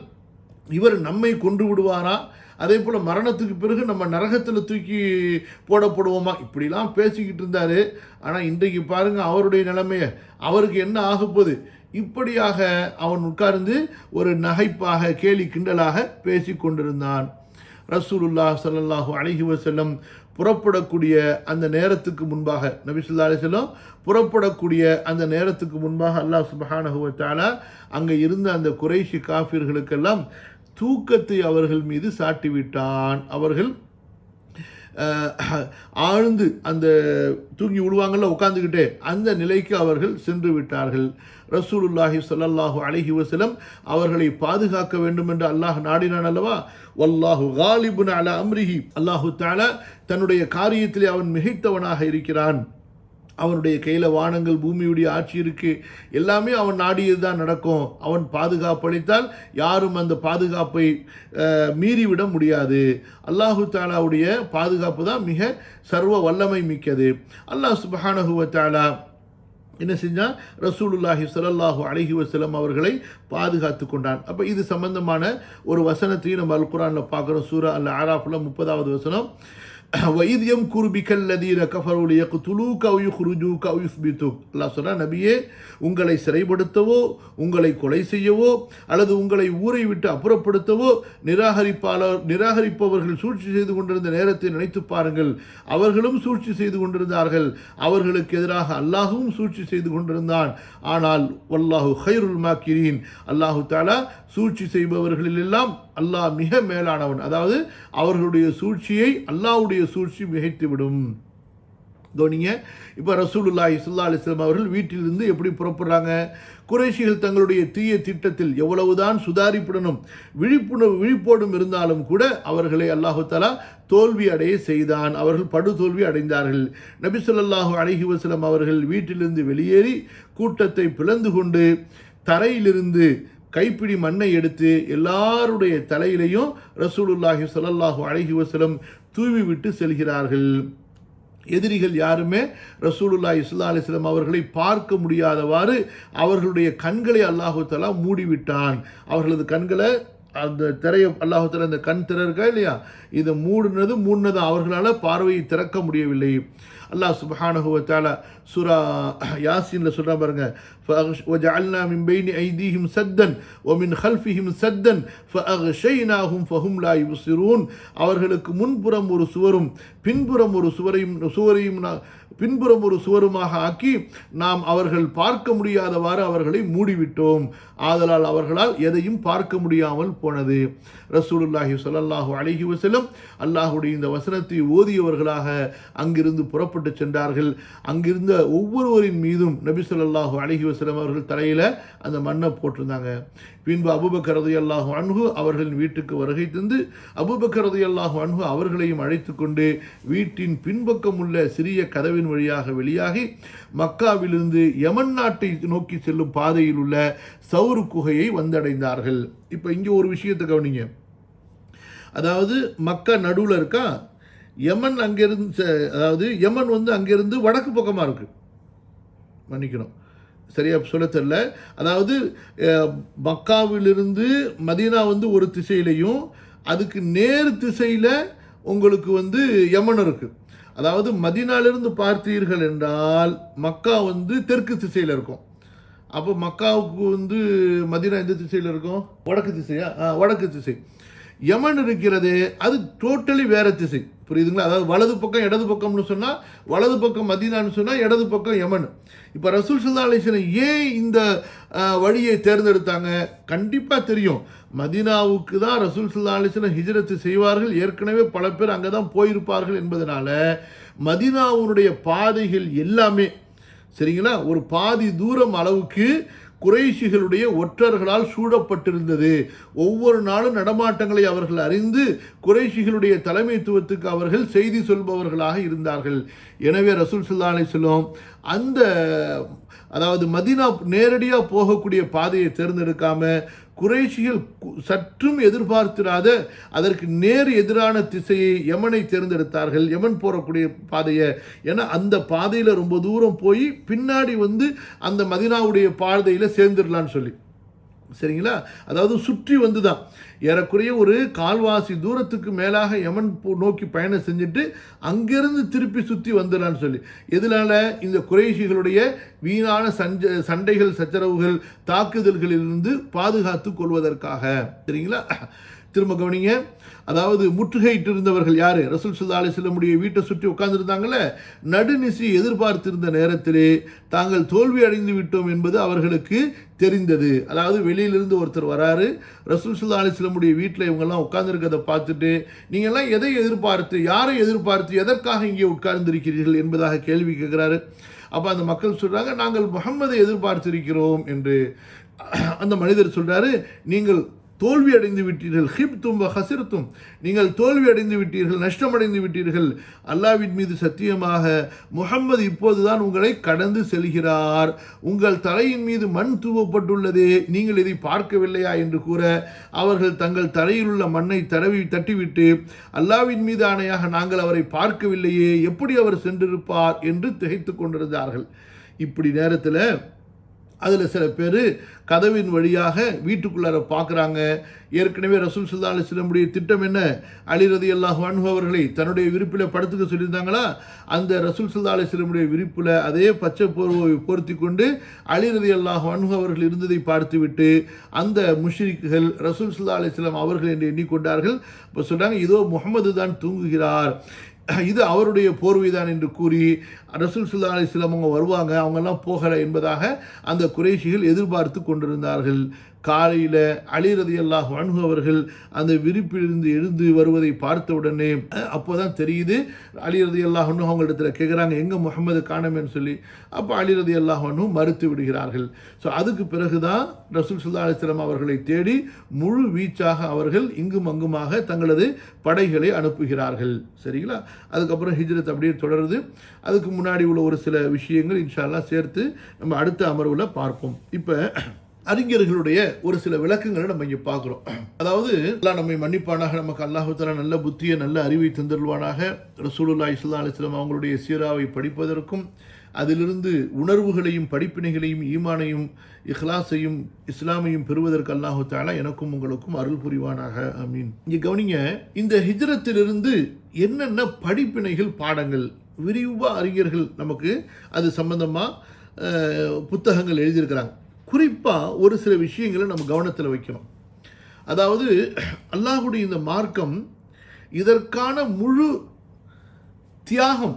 இவர் நம்மை கொன்று விடுவாரா, அதே போல் மரணத்துக்கு பிறகு நம்ம நரகத்தில் தூக்கி போடப்படுவோமா, இப்படிலாம் பேசிக்கிட்டு இருந்தார். ஆனால் இன்றைக்கு பாருங்கள் அவருடைய நிலைமையை, அவருக்கு என்ன ஆகப்போகுது. இப்படியாக அவன் உட்கார்ந்து ஒரு நகைப்பாக கேலி கிண்டலாக பேசி கொண்டிருந்தான். ரசூலுல்லாஹ் ஸல்லல்லாஹு அலைஹி வஸல்லம் புறப்படக்கூடிய அந்த நேரத்துக்கு முன்பாக, நபி ஸல்லல்லாஹு அலைஹி வஸல்லம் புறப்படக்கூடிய அந்த நேரத்துக்கு முன்பாக அல்லாஹ் சுப்ஹானஹு வ தஆலா அங்கே இருந்த அந்த குறைஷி காஃபிர்களுக்கெல்லாம் தூக்கத்தை அவர்கள் மீது சாட்டிவிட்டான். அவர்கள் ஆழ்ந்து அந்த தூங்கி விடுவாங்கள்ல உட்காந்துக்கிட்டே, அந்த நிலைக்கு அவர்கள் சென்று விட்டார்கள். ரசூலுல்லாஹி ஸல்லல்லாஹு அலைஹி வஸல்லம் அவர்களை பாதுகாக்க வேண்டும் என்று அல்லாஹ் நாடினான் அல்லவா. வல்லாஹு காலிபுன் அலா அம்ரிஹி, அல்லாஹு தஆலா தன்னுடைய காரியத்திலே அவன் மிகைத்தவனாக இருக்கிறான். அவனுடைய கையில் வானங்கள் பூமியுடைய ஆட்சி இருக்குது. எல்லாமே அவன் நாடியது தான் நடக்கும். அவன் பாதுகாப்பளித்தால் யாரும் அந்த பாதுகாப்பை மீறிவிட முடியாது. அல்லாஹு தாலாவுடைய பாதுகாப்பு தான் மிக சர்வ வல்லமை மிக்கது. அல்லாஹ் சுப்ஹானஹு வ தஆலா என்ன செஞ்சான், ரசூலுல்லாஹி ஸல்லல்லாஹு அலைஹி வஸல்லம் அவர்களை பாதுகாத்து கொண்டான். அப்போ இது சம்பந்தமான ஒரு வசனத்தையும் நம்ம அல் குர்ஆனில் பார்க்குறோம். சூரா அல் ஆராஃபில் 30வது வசனம், وَإِذْ يَمْكُرُ بِكَ الَّذِينَ كَفَرُوا لِيَقْتُلُوكَ أَوْ يُخْرِجُوكَ أَوْ يُثْبِتُوكَ. அல்லாஹ் சொல்றான், நபியே உங்களை சிறைப்படுத்தவோ உங்களை கொலை செய்யவோ அல்லது உங்களை ஊரை விட்டு அப்புறப்படுத்தவோ நிராகரிப்பவர்கள் சூழ்ச்சி செய்து கொண்டிருந்த நேரத்தை நினைத்து பாருங்கள். அவர்களும் சூழ்ச்சி செய்து கொண்டிருந்தார்கள், அவர்களுக்கு எதிராக அல்லாஹும் சூழ்ச்சி செய்து கொண்டிருந்தான். ஆனால் வல்லாஹு கைருல் மாக்கிரீன், அல்லாஹு தஆலா சூழ்ச்சி செய்பவர்களிலெல்லாம் அல்லாஹ் மிக மேலானவன். அதாவது அவர்களுடைய சூழ்ச்சியை அல்லாஹ்வுடைய சூழ்ச்சி மிகைத்துவிடும். கவனிங்க, இப்போ ரசூலுல்லாஹி ஸல்லல்லாஹு அலைஹி வஸல்லம் அவர்கள் வீட்டிலிருந்து எப்படி புறப்படுறாங்க. குறைஷிகள் தங்களுடைய தீய திட்டத்தில் எவ்வளவுதான் சுதாரிப்புடனும் விழிப்போடும் இருந்தாலும் கூட அவர்களை அல்லாஹு தஆலா தோல்வி அடைய செய்தான். அவர்கள் படுதோல்வி அடைந்தார்கள். நபி ஸல்லல்லாஹு அலைஹி வஸல்லம் அவர்கள் வீட்டிலிருந்து வெளியேறி கூட்டத்தை பிளந்து கொண்டு தரையிலிருந்து கைப்பிடி மண்ணை எடுத்து எல்லாருடைய தலையிலையும் ரசூலுல்லாஹி ஸல்லல்லாஹு அலைஹி வஸல்லம் தூவி விட்டு செல்கிறார்கள். எதிரிகள் யாருமே ரசூலுல்லாஹி ஸல்லல்லாஹு அலைஹி வஸல்லம் அவர்களை பார்க்க முடியாதவாறு அவர்களுடைய கண்களை அல்லாஹு தஆலா மூடிவிட்டான். அவர்களது கண்களை, அந்த திரையை அல்லாஹு தஆலா அந்த கண் திரை இருக்கா இல்லையா, இதை மூடினது அவர்களால் பார்வையை திறக்க முடியவில்லை. அல்லாஹ் சுப்ஹானஹு வ தஆலா சூரா யாசீன்ல சொல்றா பாருங்க, وَجَعَلْنَا مِنْ بَيْنِ أَيْدِيهِمْ سَدًّا وَمِنْ خَلْفِهِمْ سَدًّا فَأَغْشَيْنَاهُمْ فَهُمْ لَا يُبْصِرُونَ. அவர்களுக்கு முன்புறம் ஒரு சுவரும் பின்புறம் ஒரு சுவருமாக ஆக்கி நாம் அவர்கள் பார்க்க முடியாதவாறு அவர்களை மூடிவிட்டோம். ஆதலால் அவர்களால் எதையும் பார்க்க முடியாமல் போனது. ரசூலுல்லாஹி ஸல்லல்லாஹு அலைஹி வஸல்லம் அல்லாஹ்வுடைய இந்த வசனத்தை ஓதியவர்களாக அங்கிருந்து புறப்பட்டு சென்றார்கள். அங்கிருந்த ஒவ்வொருவரின் மீதும் நபி ஸல்லல்லாஹு அலைஹி வஸல்லம் அவர்கள் தலையில் அந்த மண்ணை போட்டிருந்தாங்க. பின்பு அபூபக்கர் ரலியல்லாஹு அன்ஹு அவர்களின் வீட்டுக்கு வருகை தந்து அபூபக்கர் ரலியல்லாஹு அன்ஹு அவர்களையும் அழைத்து கொண்டு வீட்டின் பின்பக்கம் உள்ள சிறிய கதவின் வழியாக வெளியாகி மக்காவிலிருந்து யமன் நாட்டை நோக்கி செல்லும் பாதையில் உள்ள சவுர் குகையை வந்தடைந்தார்கள். இப்போ இங்கே ஒரு விஷயத்தை கவனிங்க. அதாவது மக்கா நடுவில் இருக்கா, யமன் அங்கிருந்து, அதாவது யமன் அங்கிருந்து வடக்கு பக்கமாக இருக்கு. மன்னிக்கணும், சரியாக சொல்ல தெரியல. அதாவது மக்காவிலிருந்து மதீனா ஒரு திசையிலையும் அதுக்கு நேர் திசையில் உங்களுக்கு யமன் இருக்குது. அதாவது மதீனாலிருந்து பார்த்தீர்கள் என்றால் மக்கா தெற்கு திசையில் இருக்கும். அப்போ மக்காவுக்கு மதீனா எந்த திசையில் இருக்கும்? வடக்கு திசையா? வடக்கு திசை. யமன் இருக்கிறது அது டோட்டலி வேற திசை. புரியுதுங்களா? அதாவது வலது பக்கம் இடது பக்கம்னு சொன்னால் வலது பக்கம் மதீனான்னு சொன்னால் இடது பக்கம் யமன். இப்போ ரசூல் ஸல்லல்லாஹு அலைஹி வஸல்லம் ஏன் இந்த வழியை தேர்ந்தெடுத்தாங்க? கண்டிப்பாக தெரியும், மதீனாவுக்கு தான் ரசூல் ஸல்லல்லாஹு அலைஹி வஸல்லம் ஹிஜ்ரத்து செய்வார்கள். ஏற்கனவே பல பேர் அங்கே தான் போயிருப்பார்கள் என்பதனால மதீனாவுடைய பாதைகள் எல்லாமே சரிங்களா ஒரு பாதி தூரம் அளவுக்கு குறைஷிகளுடைய ஒற்றர்களால் சூழப்பட்டிருந்தது. ஒவ்வொரு நாளும் நடமாட்டங்களை அவர்கள் அறிந்து குறைஷிகளுடைய தலைமைத்துவத்துக்கு அவர்கள் செய்தி சொல்பவர்களாக இருந்தார்கள். எனவே ரசூல் ஸல்லல்லாஹு அலைஹி வஸல்லம் அந்த அதாவது மதீனா நேரடியாக போகக்கூடிய பாதையை தேர்ந்தெடுக்காம குறைஷிகள் சற்றும் எதிர்பார்த்திராத அதற்கு நேர் எதிரான திசையை யமனை தேர்ந்தெடுத்தார்கள், யமன் போகக்கூடிய பாதையை. ஏன்னா அந்த பாதையில் ரொம்ப தூரம் போய் பின்னாடி அந்த மதீனாவுடைய பாதையில் சேர்ந்துடலான்னு சொல்லி, சரிங்களா? அதாவது சுற்றி தான். ஏறக்குறைய ஒரு கால்வாசி தூரத்துக்கு மேலாக யமன் நோக்கி பயணம் செஞ்சுட்டு அங்கிருந்து திருப்பி சுற்றி வந்துடலான்னு சொல்லி. எதனால? இந்த குறைஷிகளுடைய வீணான சண்டைகள், சச்சரவுகள், தாக்குதல்களிலிருந்து பாதுகாத்து கொள்வதற்காக. சரிங்களா? திரும்ப கவனிங்க. அதாவது முற்றுகையிட்டு இருந்தவர்கள் யாரு? ரசூல் ஸல்லல்லாஹு அலைஹி வஸல்லம் வீட்டை சுற்றி உட்கார்ந்துருந்தாங்கல்ல, நடுநிசி எதிர்பார்த்திருந்த நேரத்திலே தாங்கள் தோல்வி அடைந்து விட்டோம் என்பது அவர்களுக்கு தெரிந்தது. அதாவது வெளியிலிருந்து ஒருத்தர் வராரு, ரசூல் ஸல்லல்லாஹு அலைஹி வஸல்லம் வீட்டில் இவங்கெல்லாம் உட்கார்ந்துருக்கதை பார்த்துட்டு, நீங்கள்லாம் எதை எதிர்பார்த்து, யாரை எதிர்பார்த்து, எதற்காக இங்கே உட்கார்ந்திருக்கிறீர்கள் என்பதாக கேள்வி கேட்கிறாரு. அப்போ அந்த மக்கள் சொல்றாங்க, நாங்கள் முஹம்மதை எதிர்பார்த்திருக்கிறோம் என்று. அந்த மனிதர் சொல்றாரு, நீங்கள் தோல்வி அடைந்து விட்டீர்கள், ஹிப்தும் வ ஹசிர்தும், நீங்கள் தோல்வி அடைந்து விட்டீர்கள், நஷ்டமடைந்து விட்டீர்கள். அல்லாஹ்வின் மீது சத்தியமாக முஹம்மது இப்போதுதான் உங்களை கடந்து செல்கிறார், உங்கள் தலையின் மீது மண் தூவப்பட்டுள்ளதே, நீங்கள் இதை பார்க்கவில்லையா என்று கூற, அவர்கள் தங்கள் தலையில் உள்ள மண்ணை தட்டிவிட்டு, அல்லாஹ்வின் மீது ஆணையாக நாங்கள் அவரை பார்க்கவில்லையே, எப்படி அவர் சென்றிருப்பார் என்று திகைத்து கொண்டிருந்தார்கள். இப்படி நேரத்தில் அதில் சில பேர் கதவின் வழியாக வீட்டுக்குள்ளார பார்க்குறாங்க. ஏற்கனவே ரசூல் ஸல்லல்லாஹு அலைஹி வஸல்லம் திட்டம் என்ன? அலி ரலியல்லாஹு அன்ஹு அவர்களை தன்னுடைய விருப்பில் படுத்துக்க சொல்லியிருந்தாங்களா? அந்த ரசூல் ஸல்லல்லாஹு அலைஹி வஸல்லம் விருப்பில் அதே பச்சை போர்வை போர்த்தி கொண்டு அலி ரலியல்லாஹு அன்ஹு அவர்கள் இருந்ததை பார்த்துவிட்டு அந்த முஷ்ரிக்குகள் ரசூல் ஸல்லல்லாஹு அலைஹி வஸல்லம் அவர்கள் என்று எண்ணிக்கொண்டார்கள். இப்போ சொல்கிறாங்க, இதோ முஹம்மது தான் தூங்குகிறார், இது அவருடைய போர்வைதான் என்று கூறி ரசூல் ஸல்லல்லாஹு அலைஹி வஸல்லம் அவங்க வருவாங்க, அவங்கெல்லாம் போகலை என்பதாக அந்த குறைஷிகள் எதிர்பார்த்து கொண்டிருந்தார்கள். காலையில் அலி ரலியல்லாஹு அன்ஹு அவர்கள் அந்த விரிப்பிலிருந்து எழுந்து வருவதை பார்த்த உடனே அப்போ தான் தெரியுது. அலி ரலியல்லாஹு அன்ஹு அவங்களிடத்துல கேட்குறாங்க, எங்கே முஹம்மது காணோமேன்னு சொல்லி. அப்போ அலி ரலியல்லாஹு அன்ஹு மறுத்து விடுகிறார்கள். ஸோ அதுக்கு பிறகு தான் ரசூல் ஸல்லல்லாஹு அலைஹி வஸல்லம் அவர்களை தேடி முழு வீச்சாக அவர்கள் இங்கும் அங்குமாக தங்களது படைகளை அனுப்புகிறார்கள். சரிங்களா? அதுக்கப்புறம் ஹிஜ்ரத் அப்படியே தொடருது. அதுக்கு முன்னாடி உள்ள ஒரு சில விஷயங்கள் இன்ஷா அல்லாஹ் சேர்த்து நம்ம அடுத்த அமர்வில் பார்ப்போம். இப்போ அறிஞர்களுடைய ஒரு சில விளக்கங்களை நம்ம இங்கே பார்க்குறோம். அதாவது அல்லாஹ் நம்மை மன்னிப்பானாக, நமக்கு அல்லாஹு தஆலா நல்ல புத்தியை, நல்ல அறிவை தந்தருள்வானாக. ரசூலுல்லாஹி ஸல்லல்லாஹு அலைஹி வஸல்லம் அவங்களுடைய சீராவை படிப்பதற்கும் அதிலிருந்து உணர்வுகளையும் படிப்பினைகளையும் ஈமானையும் இஹ்லாஸையும் இஸ்லாமையும் பெறுவதற்கு அல்லாஹு தஆலா எனக்கும் உங்களுக்கும் அருள் புரிவானாக. ஆமீன். இங்கே கவனிங்க, இந்த ஹிஜ்ரத்திலிருந்து என்னென்ன படிப்பினைகள், பாடங்கள் விரிவாக அறிஞர்கள் நமக்கு அது சம்பந்தமாக புத்தகங்கள் எழுதியிருக்கிறாங்க. குறிப்பாக ஒரு சில விஷயங்களை நம்ம கவனத்தில் வைக்கணும். அதாவது அல்லாஹ்வுடைய இந்த மார்க்கம், இதற்கான முழு தியாகம்,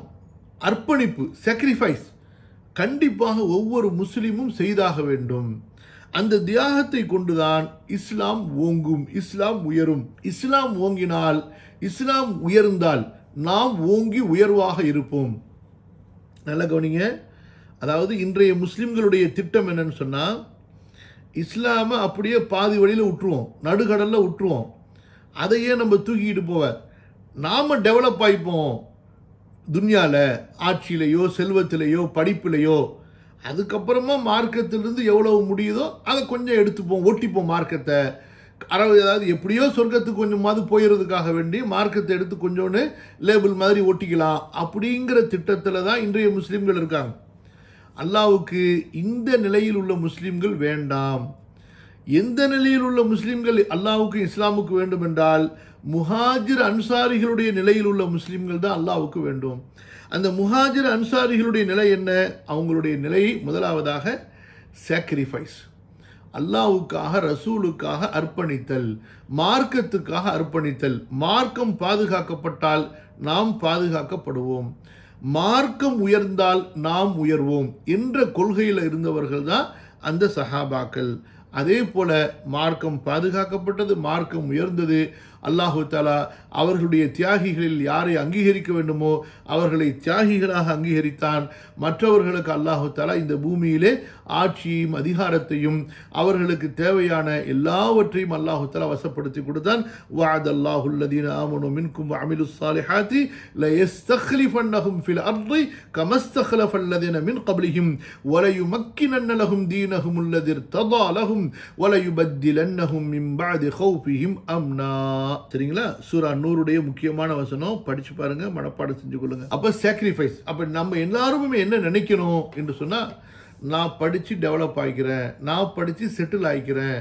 அர்ப்பணிப்பு, சாக்ரிஃபைஸ் கண்டிப்பாக ஒவ்வொரு முஸ்லீமும் செய்தாக வேண்டும். அந்த தியாகத்தை கொண்டுதான் இஸ்லாம் ஓங்கும், இஸ்லாம் உயரும். இஸ்லாம் ஓங்கினால், இஸ்லாம் உயர்ந்தால் நாம் ஓங்கி உயர்வாக இருப்போம். நல்லா கவனிங்க. அதாவது இன்றைய முஸ்லீம்களுடைய திட்டம் என்னன்னு சொன்னால், இஸ்லாமை அப்படியே பாதி வழியில் விட்டுருவோம், நடுக்கடலில் விட்டுருவோம், அதையே நம்ம தூக்கிக்கிட்டு போவேன், நாம் டெவலப் ஆகிப்போம் துன்யாவில், ஆட்சியிலையோ செல்வத்திலேயோ படிப்பிலையோ. அதுக்கப்புறமா மார்க்கத்திலிருந்து எவ்வளவு முடியுதோ அதை கொஞ்சம் எடுத்துப்போம், ஒட்டிப்போம் மார்க்கத்தை. அதாவது எப்படியோ சொர்க்கத்துக்கு கொஞ்சமாவது போயிடுறதுக்காக வேண்டி மார்க்கத்தை எடுத்து கொஞ்சோன்னு லேபிள் மாதிரி ஒட்டிக்கலாம் அப்படிங்கிற திட்டத்தில் தான் இன்றைய முஸ்லீம்கள் இருக்காங்க. அல்லாஹ்வுக்கு இந்த நிலையில் உள்ள முஸ்லீம்கள் வேண்டாம். எந்த நிலையில் உள்ள முஸ்லீம்கள் அல்லாஹ்வுக்கு இஸ்லாமுக்கு வேண்டும் என்றால், முஹாஜிர் அன்சாரிகளுடைய நிலையில் உள்ள முஸ்லீம்கள் தான் அல்லாஹ்வுக்கு வேண்டும். அந்த முஹாஜிர் அன்சாரிகளுடைய நிலை என்ன? அவங்களுடைய நிலையை முதலாவதாக சாக்ரிஃபைஸ், அல்லாஹ்வுக்காக ரசூலுக்காக அர்ப்பணித்தல், மார்க்கத்துக்காக அர்ப்பணித்தல். மார்க்கம் பாதுகாக்கப்பட்டால் நாம் பாதுகாக்கப்படுவோம், மார்க்கம் உயர்ந்தால் நாம் உயர்வோம் என்ற கொள்கையில் இருந்தவர்கள் தான் அந்த சஹாபாக்கள். அதே போல மார்க்கம் பாதுகாக்கப்பட்டது, மார்க்கம் உயர்ந்தது. அல்லாஹு தஆலா அவர்களுடைய தியாகிகளில் யாரை அங்கீகரிக்க வேண்டுமோ அவர்களை தியாகிகளாக அங்கீகரித்தான். மற்றவர்களுக்கு அல்லாஹு தஆலா இந்த பூமியிலே ஆட்சியையும் அதிகாரத்தையும் அவர்களுக்கு தேவையான எல்லாவற்றையும் அல்லாஹு தஆலா வசப்படுத்தி கொடுத்தான். வஅதல்லாஹு அல்லதீன ஆமனு மின்கும் வஅமிலுஸ் ஸாலிஹாத்தி லயஸ்தக்லிஃபன்னஹும் ஃபில் அர்தி கமஸ்தக்லஃபல் லதீன மின் கப்லிஹிம் வலயுமக்கினன்ன லஹும் தீனஹும் அல்லதி இர்ததா லஹும் வலயுபத்திலன்னஹும் மின் பஅதி கௌஃபிஹிம் அம்னா. சரிங்களா? சூரா நூருடைய முக்கியமான வசனம், படிச்சு பாருங்க, மனப்பாடம் செஞ்சு கொள்ளுங்க. அப்ப சாக்ரிஃபைஸ். அப்ப நம்ம எல்லாருமே என்ன நினைக்கணும் என்று சொன்னா, நான் படித்து டெவலப் ஆகிக்கிறேன், நான் படித்து செட்டில் ஆகிக்கிறேன்,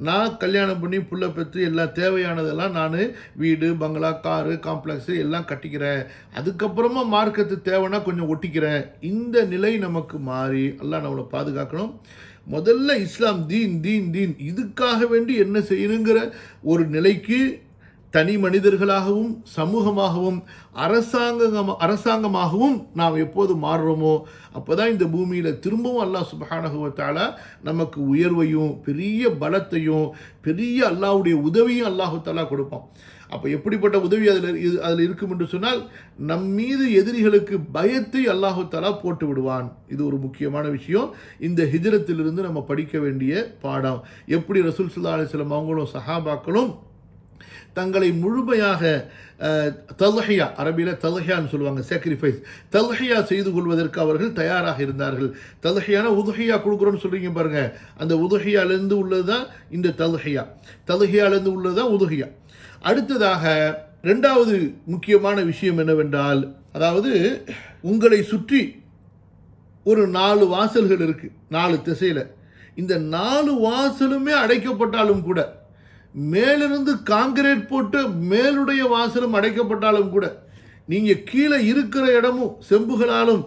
நான் கல்யாணம் பண்ணி புள்ள பெற்று எல்லாம் தேவையானதெல்லாம் நான் வீடு பங்களா காரு காம்ப்ளெக்ஸு எல்லாம் கட்டிக்கிறேன், அதுக்கப்புறமா மார்க்கத்து தேவைன்னா கொஞ்சம் ஒட்டிக்கிறேன். இந்த நிலை நமக்கு மாறி அல்லாஹ் நம்மளை பாதுகாக்கணும். முதல்ல இஸ்லாம் தீன் தீன் தீன் இதுக்காக வேண்டி என்ன செய்யணுங்கிற ஒரு நிலைக்கு தனி மனிதர்களாகவும் சமூகமாகவும் அரசாங்கமாகவும் நாம் எப்போது மாறுறோமோ அப்போ தான் இந்த பூமியில் திரும்பவும் அல்லாஹ் சுப்ஹானஹு வ தஆலா நமக்கு உயர்வையும் பெரிய பலத்தையும் பெரிய அல்லாஹ்வுடைய உதவியும் அல்லாஹு தஆலா கொடுப்பான். அப்போ எப்படிப்பட்ட உதவி அதில் இருக்கும் என்று சொன்னால் நம் மீது எதிரிகளுக்கு பயத்தை அல்லாஹு தஆலா போட்டு விடுவான். இது ஒரு முக்கியமான விஷயம். இந்த ஹிஜ்ரத்திலிருந்து நம்ம படிக்க வேண்டிய பாடம். எப்படி ரசூல் ஸல்லல்லாஹு அலைஹி வஸல்லம் அவங்களும் சஹாபாக்களும் தங்களை முழுமையாக தல்ஹியா, அரபியில் தல்ஹியான்னு சொல்லுவாங்க, சாக்ரிஃபைஸ், தல்ஹியா செய்து கொள்வதற்கு அவர்கள் தயாராக இருந்தார்கள். தல்ஹியான உதுஹியா கொடுக்குறோன்னு சொல்கிறீங்க பாருங்கள், அந்த உதுஹியாலேருந்து உள்ளது தான் இந்த தல்ஹியா, தல்ஹியாலேருந்து உள்ளது தான் உதுஹியா. அடுத்ததாக ரெண்டாவது முக்கியமான விஷயம் என்னவென்றால், அதாவது உங்களை சுற்றி ஒரு 4 வாசல்கள் இருக்குது, 4 திசையில். இந்த 4 வாசலுமே அடைக்கப்பட்டாலும் கூட, மேலிருந்து காங்கிரீட் போட்டு மேலுடைய வாசலும் அடைக்கப்பட்டாலும் கூட, நீங்கள் கீழே இருக்கிற இடமும் செம்புகளாலும்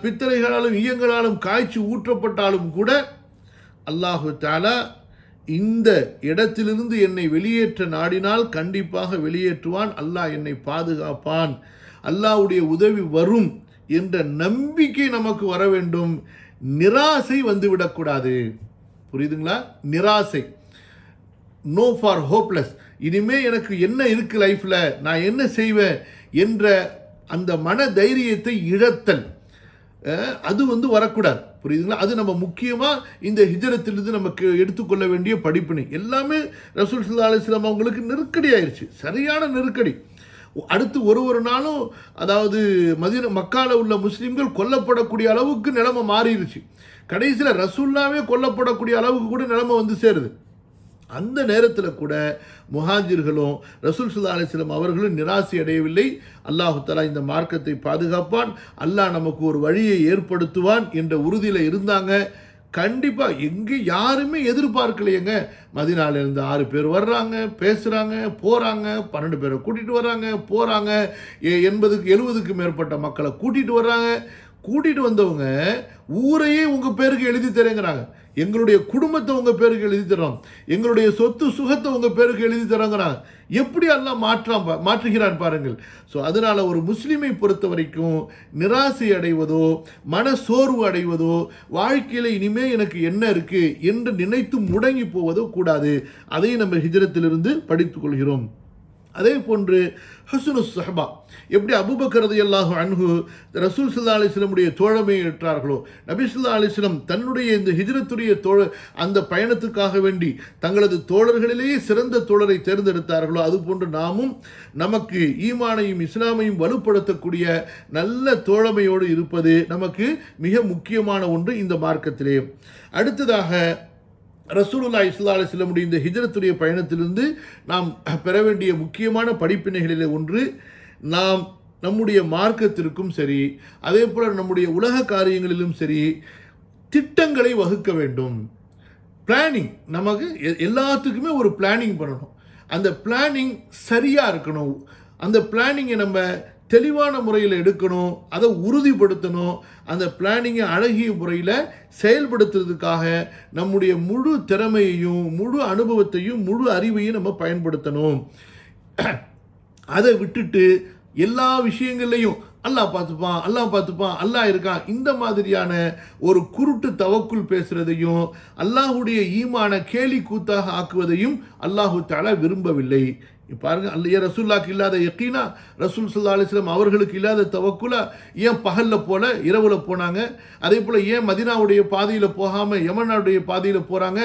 பித்தளைகளாலும் ஈயங்களாலும் காய்ச்சி ஊற்றப்பட்டாலும் கூட அல்லாஹு தஆலா இந்த இடத்திலிருந்து என்னை வெளியேற்ற நாடினால் கண்டிப்பாக வெளியேற்றுவான், அல்லாஹ் என்னை பாதுகாப்பான், அல்லாஹ்வுடைய உதவி வரும் என்ற நம்பிக்கை நமக்கு வர வேண்டும். நிராசை வந்துவிடக்கூடாது. புரியுதுங்களா? நிராசை, நோ ஃபார் ஹோப்லெஸ், இனிமே எனக்கு என்ன இருக்கு லைஃப்பில், நான் என்ன செய்வேன் என்ற அந்த மன தைரியத்தை இழத்தல், அது வரக்கூடாது. புரியுதுங்களா? அது நம்ம முக்கியமாக இந்த ஹிஜ்ரத்திலிருந்து நமக்கு எடுத்துக்கொள்ள வேண்டிய படிப்பினை. எல்லாமே ரசூல் ஸல்லல்லாஹு அலைஹி வஸல்லம் அவங்களுக்கு நெருக்கடி ஆயிடுச்சு, சரியான நெருக்கடி. அடுத்து ஒரு நாளும் அதாவது மக்கால உள்ள முஸ்லீம்கள் கொல்லப்படக்கூடிய அளவுக்கு நிலைமை மாறிடுச்சு. கடைசியில் ரசூல்லாவே கொல்லப்படக்கூடிய அளவுக்கு கூட நிலைமை வந்து சேருது. அந்த நேரத்தில் கூட முஹாஜிர்களும் ரசூல் ஸல்லல்லாஹு அலைஹி வஸல்லம் அவர்களும் நிராசை அடையவில்லை. அல்லாஹு தஆலா இந்த மார்க்கத்தை பாதுகாப்பான், அல்லாஹ் நமக்கு ஒரு வழியை ஏற்படுத்துவான் என்ற உறுதியில் இருந்தாங்க. கண்டிப்பாக எங்கே யாருமே எதிர்பார்க்கலையேங்க. மதீனாவிலேருந்து 6 பேர் வர்றாங்க, பேசுகிறாங்க, போகிறாங்க, 12 பேரை கூட்டிகிட்டு வர்றாங்க, போகிறாங்க, 80க்கு மேற்பட்ட மக்களை கூட்டிகிட்டு வர்றாங்க. கூட்டிகிட்டு வந்தவங்க ஊரையே உங்கள் பேருக்கு எழுதி தரேங்கிறாங்க, எங்களுடைய குடும்பத்தை உங்கள் பேருக்கு எழுதி தரோம், எங்களுடைய சொத்து சுகத்தை உங்கள் பேருக்கு எழுதி தரோங்கிறாங்க. எப்படி அல்லாஹ் மாற்றுகிறான் பாருங்கள். ஸோ அதனால் ஒரு முஸ்லீமை பொறுத்த வரைக்கும் நிராசை அடைவதோ மன சோர்வு அடைவதோ, வாழ்க்கையில் இனிமே எனக்கு என்ன இருக்குது என்று நினைத்து முடங்கி போவதோ கூடாது. அதை நம்ம ஹிஜ்ரத்திலிருந்து படித்துக் கொள்கிறோம். அதே போன்று ஹுஸ்னு ஸஹபா, எப்படி அபூபக்கர் ரலியல்லாஹு அன்ஹு ரசூல் ஸல்லல்லாஹு அலைஹி வஸல்லமுடைய தோழமையை ஏற்றார்களோ, நபி ஸல்லல்லாஹு அலைஹி வஸல்லம் தன்னுடைய இந்த ஹிஜ்ரத்துடைய அந்த பயணத்துக்காக வேண்டி தங்களது தோழர்களிலேயே சிறந்த தோழரை தேர்ந்தெடுத்தார்களோ, அதுபோன்று நாமும் நமக்கு ஈமானையும் இஸ்லாமையும் வலுப்படுத்தக்கூடிய நல்ல தோழமையோடு இருப்பது நமக்கு மிக முக்கியமான ஒன்று இந்த மார்க்கத்திலே. அடுத்ததாக ரசூலுல்லாஹி ஸல்லல்லாஹு அலைஹி வஸல்லம் இந்த ஹிஜ்ரத்துடைய பயணத்திலிருந்து நாம் பெற வேண்டிய முக்கியமான படிப்பினைகளில் ஒன்று, நாம் நம்முடைய மார்க்கத்திற்கும் சரி அதே போல் நம்முடைய உலக காரியங்களிலும் சரி திட்டங்களை வகுக்க வேண்டும். பிளானிங், நமக்கு எல்லாத்துக்குமே ஒரு பிளானிங் பண்ணணும். அந்த பிளானிங் சரியாக இருக்கணும். அந்த பிளானிங்கை நம்ம தெளிவான முறையில் எடுக்கணும், அதை உறுதிப்படுத்தணும். அந்த பிளானிங்கை அழகிய முறையில் செயல்படுத்துறதுக்காக நம்முடைய முழு திறமையையும் முழு அனுபவத்தையும் முழு அறிவையும் நம்ம பயன்படுத்தணும். அதை விட்டுட்டு எல்லா விஷயங்கள்லையும் அல்லாஹ் பார்த்துப்பான், அல்லாஹ் இருக்கான், இந்த மாதிரியான ஒரு குருட்டு தவக்குள் பேசுறதையும் அல்லாஹுடைய ஈமான கேலி கூத்தாக ஆக்குவதையும் அல்லாஹு தஆலா விரும்பவில்லை. பாருங்க, ரசூலுல்லாஹ்க்கு இல்லாத யக்கீனா, ரசூல் ஸல்லல்லாஹு அலைஹி வஸல்லம் அவர்களுக்கு இல்லாத தவக்குலா, ஏன் பகலில் போல இரவில் போனாங்க? அதே போல் ஏன் மதீனாவுடைய பாதையில் போகாமல் யமனுடைய பாதையில் போகிறாங்க?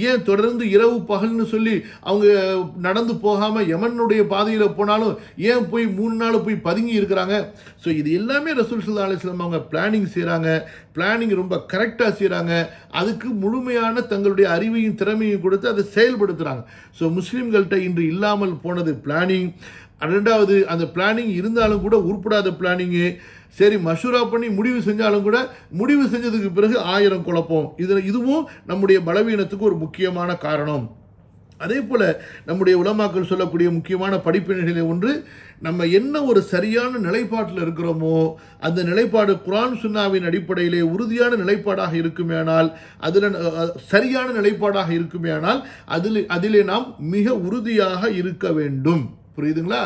ஏன் தொடர்ந்து இரவு பகல்னு சொல்லி அவங்க நடந்து போகாமல் யமனுடைய பாதையில் போனாலும் ஏன் போய் 3 நாள் போய் பதுங்கி இருக்கிறாங்க? ஸோ இது எல்லாமே ரசூல் ஸல்லல்லாஹு அலைஹி வஸல்லம் அவங்க பிளானிங் செய்கிறாங்க. பிளானிங் ரொம்ப கரெக்டாக செய்கிறாங்க. அதுக்கு முழுமையான தங்களுடைய அறிவையும் திறமையும் கொடுத்து அதை செயல்படுத்துகிறாங்க. ஸோ முஸ்லீம்கள்கிட்ட இன்று இல்லாமல் போனது பிளானிங். ரெண்டாவது, அந்த பிளானிங் இருந்தாலும் கூட உருப்படாத பிளானிங்கு, சரி மஷூரா பண்ணி முடிவு செஞ்சாலும் கூட முடிவு செஞ்சதுக்கு பிறகு 1000 குழப்பம். இதுவும் நம்முடைய பலவீனத்துக்கு ஒரு முக்கியமான காரணம். அதே போல் நம்முடைய உலமாக்கள் சொல்லக்கூடிய முக்கியமான படிப்பினைகளில் ஒன்று, நம்ம என்ன ஒரு சரியான நிலைப்பாட்டில் இருக்கிறோமோ அந்த நிலைப்பாடு குர்ஆன் சுன்னாவின் அடிப்படையிலே உறுதியான நிலைப்பாடாக இருக்குமேயானால், அதில் சரியான நிலைப்பாடாக இருக்குமேயானால் அதிலே நாம் மிக உறுதியாக இருக்க வேண்டும். புரியுதுங்களா?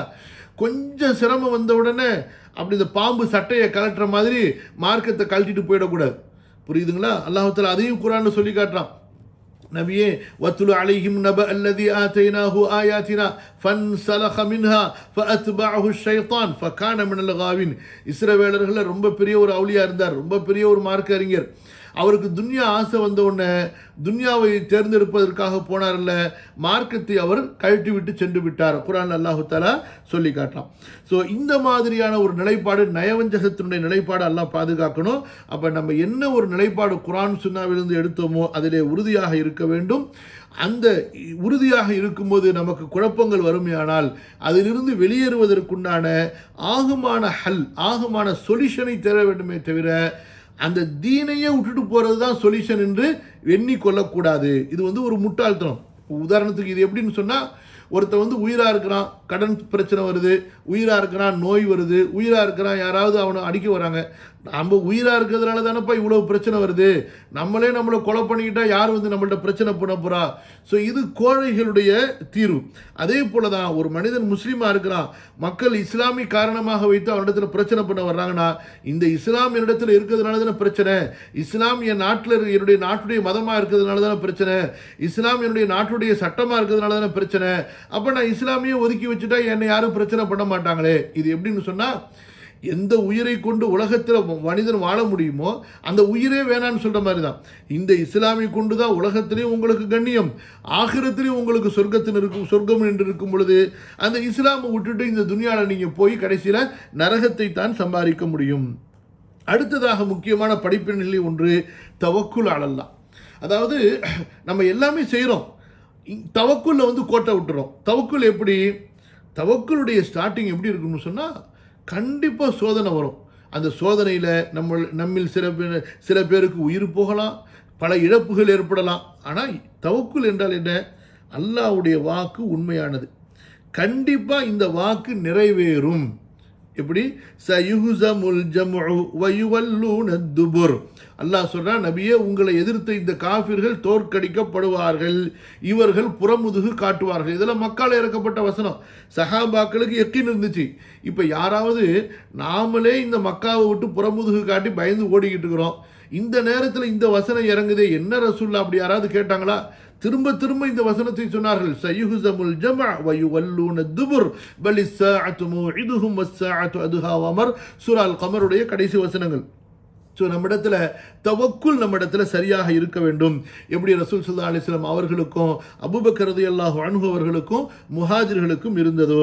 கொஞ்சம் சிரமம் வந்த உடனே அப்படி இந்த பாம்பு சட்டையை கலட்டுற மாதிரி மார்க்கத்தை கழட்டிட்டு போயிடக்கூடாது. புரியுதுங்களா? அல்லாஹ் தஆலா அதையும் குர்ஆன்ல சொல்லி காட்டுறான். நபியே வத்துலு அலைஹிம் நப அல்லதி ஆதைனாஹு ஆயாத்தினா ஃபன்ஸலக மின்ஹா ஃபஅத்பஅஹு ஷைத்தான் ஃபகான மினல் காவின். இஸ்ரவேலர்கள் ரொம்ப பெரிய ஒரு அவுலியா இருந்தார், ரொம்ப பெரிய ஒரு மார்க்க அறிஞர். அவருக்கு துன்யா ஆசை வந்த உடனே துன்யாவை தேர்ந்தெடுப்பதற்காக போனார்ல, மார்க்கத்தை அவர் கழட்டி விட்டு சென்று விட்டார். குர்ஆன் அல்லாஹ் தஆலா சொல்லி காட்டலாம். ஸோ இந்த மாதிரியான ஒரு நிலைப்பாடு, நயவஞ்சகத்தினுடைய நிலைப்பாடு அல்லாஹ் பாதுகாக்கணும். அப்போ நம்ம என்ன ஒரு நிலைப்பாடு குர்ஆன் சுன்னாவிலிருந்து எடுத்தோமோ அதிலே உறுதியாக இருக்க வேண்டும். அந்த உறுதியாக இருக்கும்போது நமக்கு குழப்பங்கள் வருமையானால் அதிலிருந்து வெளியேறுவதற்குண்டான ஆகுமான சொல்யூஷனை தேட வேண்டுமே தவிர அந்த தீனையே விட்டுட்டு போகிறது தான் சொல்யூஷன் என்று எண்ணிக்கொள்ளக்கூடாது. இது ஒரு முட்டாள்தனம். உதாரணத்துக்கு இது எப்படின்னு சொன்னால், ஒருத்தன் உயிராக இருக்கிறான், கடன் பிரச்சனை வருது, உயிராக இருக்கிறான், நோய் வருது, உயிராக இருக்கிறான், யாராவது அவனை அடிக்க வராங்க. நம்ம உயிராக இருக்கிறதுனால தானப்பா இவ்வளோ பிரச்சனை வருது, நம்மளே நம்மளை கொலை பண்ணிக்கிட்டா யார் நம்மள்ட்ட பிரச்சனை பண்ண போகிறா? ஸோ இது கோழைகளுடைய தீர்வு. அதே போல தான் ஒரு மனிதன் முஸ்லீமாக இருக்கிறான், மக்கள் இஸ்லாமி காரணமாக வைத்து அவனிடத்தில் பிரச்சனை பண்ண வர்றாங்கன்னா, இந்த இஸ்லாம் என்னிடத்தில் இருக்கிறதுனால தானே பிரச்சனை, இஸ்லாம் என் நாட்டில் என்னுடைய நாட்டுடைய மதமாக இருக்கிறதுனால தானே பிரச்சனை, இஸ்லாம் என்னுடைய நாட்டுடைய சட்டமாக இருக்கிறதுனால தானே பிரச்சனை. அப்போ நான் இஸ்லாமியை ஒதுக்கி வச்சுட்டா என்னை யாரும் பிரச்சனை பண்ண மாட்டாங்களே. இது எப்படின்னு சொன்னால், எந்த உயிரை கொண்டு உலகத்தில் மனிதன் வாழ முடியுமோ அந்த உயிரே வேணான்னு சொல்கிற மாதிரி தான். இந்த இஸ்லாமை கொண்டு தான் உலகத்திலையும் உங்களுக்கு கண்ணியம், ஆகிரத்திலையும் உங்களுக்கு சொர்க்கம் என்று இருக்கும் பொழுது அந்த இஸ்லாமை விட்டுட்டு இந்த துனியாவில் நீங்கள் போய் கடைசியில் நரகத்தை தான் சம்பாதிக்க முடியும். அடுத்ததாக முக்கியமான படிப்பினைகளில் ஒன்று தவக்குல் அலல்லாஹ். அதாவது நம்ம எல்லாமே செய்கிறோம், தவக்குல்ல கோட்டை விட்டுறோம். தவக்குல் எப்படி? தவக்குலுடைய ஸ்டார்டிங் எப்படி இருக்குன்னு சொன்னால், கண்டிப்பாக சோதனை வரும். அந்த சோதனையில் நம்மில் சில பேருக்கு உயிர் போகலாம், பல இழப்புகள் ஏற்படலாம். ஆனால் தவக்குல் என்றால் என்ன? அல்லாஹ்வுடைய வாக்கு உண்மையானது, கண்டிப்பாக இந்த வாக்கு நிறைவேறும். எப்படி? சயுஹ்ஸமுல் ஜம்உ வயுவல்லூன துபுர். அல்லாஹ் சொல்றான், நபியே உங்களை எதிர்த்த இந்த காஃபிர்கள் தோற்கடிக்கப்படுவார்கள், இவர்கள் புறமுதுகு காட்டுவார்கள். இதெல்லாம் மக்கால் இறக்கப்பட்ட வசனம். சஹாபாக்களுக்கு யக்கீன் இருந்துச்சு. இப்போ யாராவது நாமளே இந்த மக்காவை விட்டு புறமுதுகு காட்டி பயந்து ஓடிக்கிட்டு இருக்கிறோம், இந்த நேரத்தில் இந்த வசனம் இறங்குதே, என்ன ரசூலுல்லாஹ் அப்படி யாராவது கேட்டாங்களா? திரும்ப திரும்ப இந்த வசனத்தை சொன்னார்கள். சயுஹ்ஸமுல் ஜம்அ வயுவல்லூன துபுர் பலிஸ்ஸாஅத்து மௌஇதுஹும் வஸ்ஸாஅத்து அதுஹா வமர். சூரா அல் கமருடைய கடைசி வசனங்கள். ஸோ நம்மிடத்தில் தவக்குல் நம்மிடத்தில் சரியாக இருக்க வேண்டும். எப்படி ரசூல் ஸல்லல்லாஹு அலைஹி வஸல்லம் அவர்களுக்கும் அபூபக்கர் ரலியல்லாஹு அன்ஹு அவர்களுக்கும் முஹாஜிர்களுக்கும் இருந்ததோ,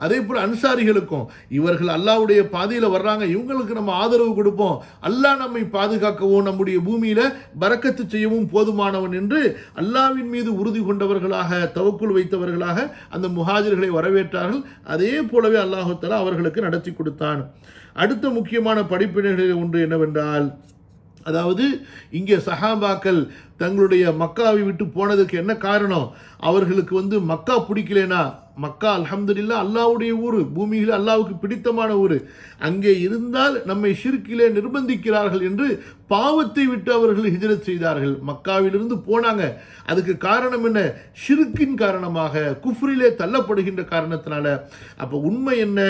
அதே போல் அன்சாரிகளுக்கும், இவர்கள் அல்லாஹ்வுடைய பாதையில் வர்றாங்க, இவங்களுக்கு நம்ம ஆதரவு கொடுப்போம், அல்லாஹ் நம்மை பாதுகாக்கவும் நம்முடைய பூமியில் பரக்கத்து செய்யவும் போதுமானவன் என்று அல்லாஹ்வின் மீது உறுதி கொண்டவர்களாக, தவக்குல் வைத்தவர்களாக அந்த முஹாஜிர்களை வரவேற்றார்கள். அதே போலவே அல்லாஹ் தஆலா அவர்களுக்கு நடத்தி கொடுத்தான். அடுத்த முக்கியமான படிப்பினைகளில் ஒன்று என்னவென்றால், அதாவது இங்கே சஹாபாக்கள் தங்களுடைய மக்காவை விட்டு போனதுக்கு என்ன காரணம்? அவர்களுக்கு மக்கா பிடிக்கலனா, மக்கா அல்ஹம்துலில்லாஹ் அல்லாஹ்வுடைய ஊர், பூமியில் அல்லாஹ்வுக்கு பிடித்தமான ஊர், அங்கே இருந்தால் நம்மை ஷிர்கிலே நிர்பந்திக்கிறார்கள் என்று பாவத்தை விட்டு அவர்கள் ஹிஜ்ரத் செய்தார்கள். மக்காவிலிருந்து போனாங்க. அதுக்கு காரணம் என்ன? ஷிர்கின் காரணமாக, குஃப்ரிலே தள்ளப்படுகின்ற காரணத்தினால. அப்போ உண்மை என்ன?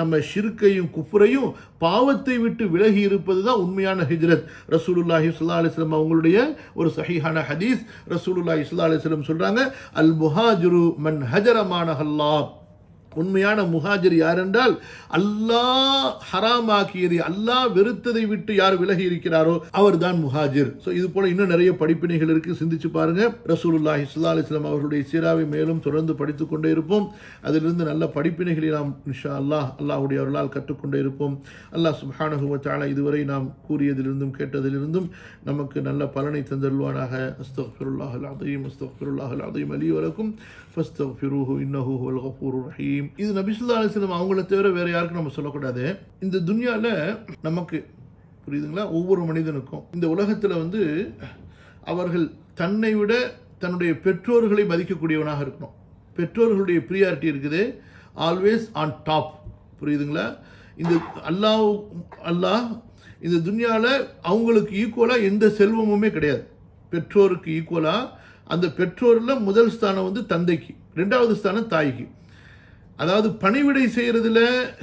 நம்ம ஷிர்கையும் குஃப்ரையும் பாவத்தை விட்டு விலகி இருப்பது தான் உண்மையான ஹிஜ்ரத். ரசூலுல்லாஹி ஸல்லல்லாஹு அலைஹி வஸல்லம் அவங்களுடைய ஒரு சஹீஹான ஹதீஸ், ரசூலுல்லாஹி ஸல்லல்லாஹு அலைஹி வஸல்லம் சொல்றாங்க, அல் முஹாஜிரு மன் ஹஜர மானஹல்லாஹ். உண்மையான முஹாஜிர் யார் என்றால், அல்லாஹ் ஹராமாக்கியதை, அல்லாஹ் வெறுத்ததை விட்டு யார் விலகி இருக்கிறாரோ அவர் தான் முஹாஜிர். ஸோ இது போல இன்னும் நிறைய படிப்பினைகள் இருக்கு, சிந்திச்சு பாருங்க. ரசூலுல்லாஹி ஸல்லல்லாஹு அலைஹி வஸல்லம் அவர்களுடைய சீராவை மேலும் தொடர்ந்து படித்துக் கொண்டே இருப்போம். அதிலிருந்து நல்ல படிப்பினைகளை நாம் இன்ஷா அல்லாஹ்வுடைய அருளால் கற்றுக்கொண்டே இருப்போம். அல்லாஹ் சுப்ஹானஹு வ தஆலா இதுவரை நாம் கூறியதிலிருந்தும் கேட்டதிலிருந்தும் நமக்கு நல்ல பலனை தந்தருள்வானாக. அஸ்தக்ஃபிருல்லாஹல் அஸீம், அஸ்தக்ஃபிருல்லாஹல் அஸீம் லி வ லக்கும் ஃபஸ்தக்ஃபிரூஹு இன்னஹு ஹுவல் கஃபூருர் ரஹீம். இது நபி ஸல்லல்லாஹு அலைஹி வஸல்லம் அவங்கள தவிர வேற யாருக்கும் நம்ம சொல்லக்கூடாது. இந்த துன்யாவில் நமக்கு புரியுதுங்களா, ஒவ்வொரு மனிதனுக்கும் இந்த உலகத்தில் வந்து அவர்கள் தன்னை விட தன்னுடைய பெற்றோர்களை மதிக்கக்கூடியவனாக இருக்கணும். பெற்றோர்களுடைய ப்ரியாரிட்டி இருக்குது ஆல்வேஸ் ஆன் டாப். புரியுதுங்களா? இந்த அல்லாஹ் இந்த துன்யாவில் அவங்களுக்கு ஈக்குவலாக எந்த செல்வமுமே கிடையாது. பெற்றோருக்கு ஈக்குவலாக அந்த பெற்றோரில் முதல் ஸ்தானம் வந்து தந்தைக்கு, ரெண்டாவது ஸ்தானம் தாய்க்கு. அதாவது பணிவிடை செய்கிறதுல,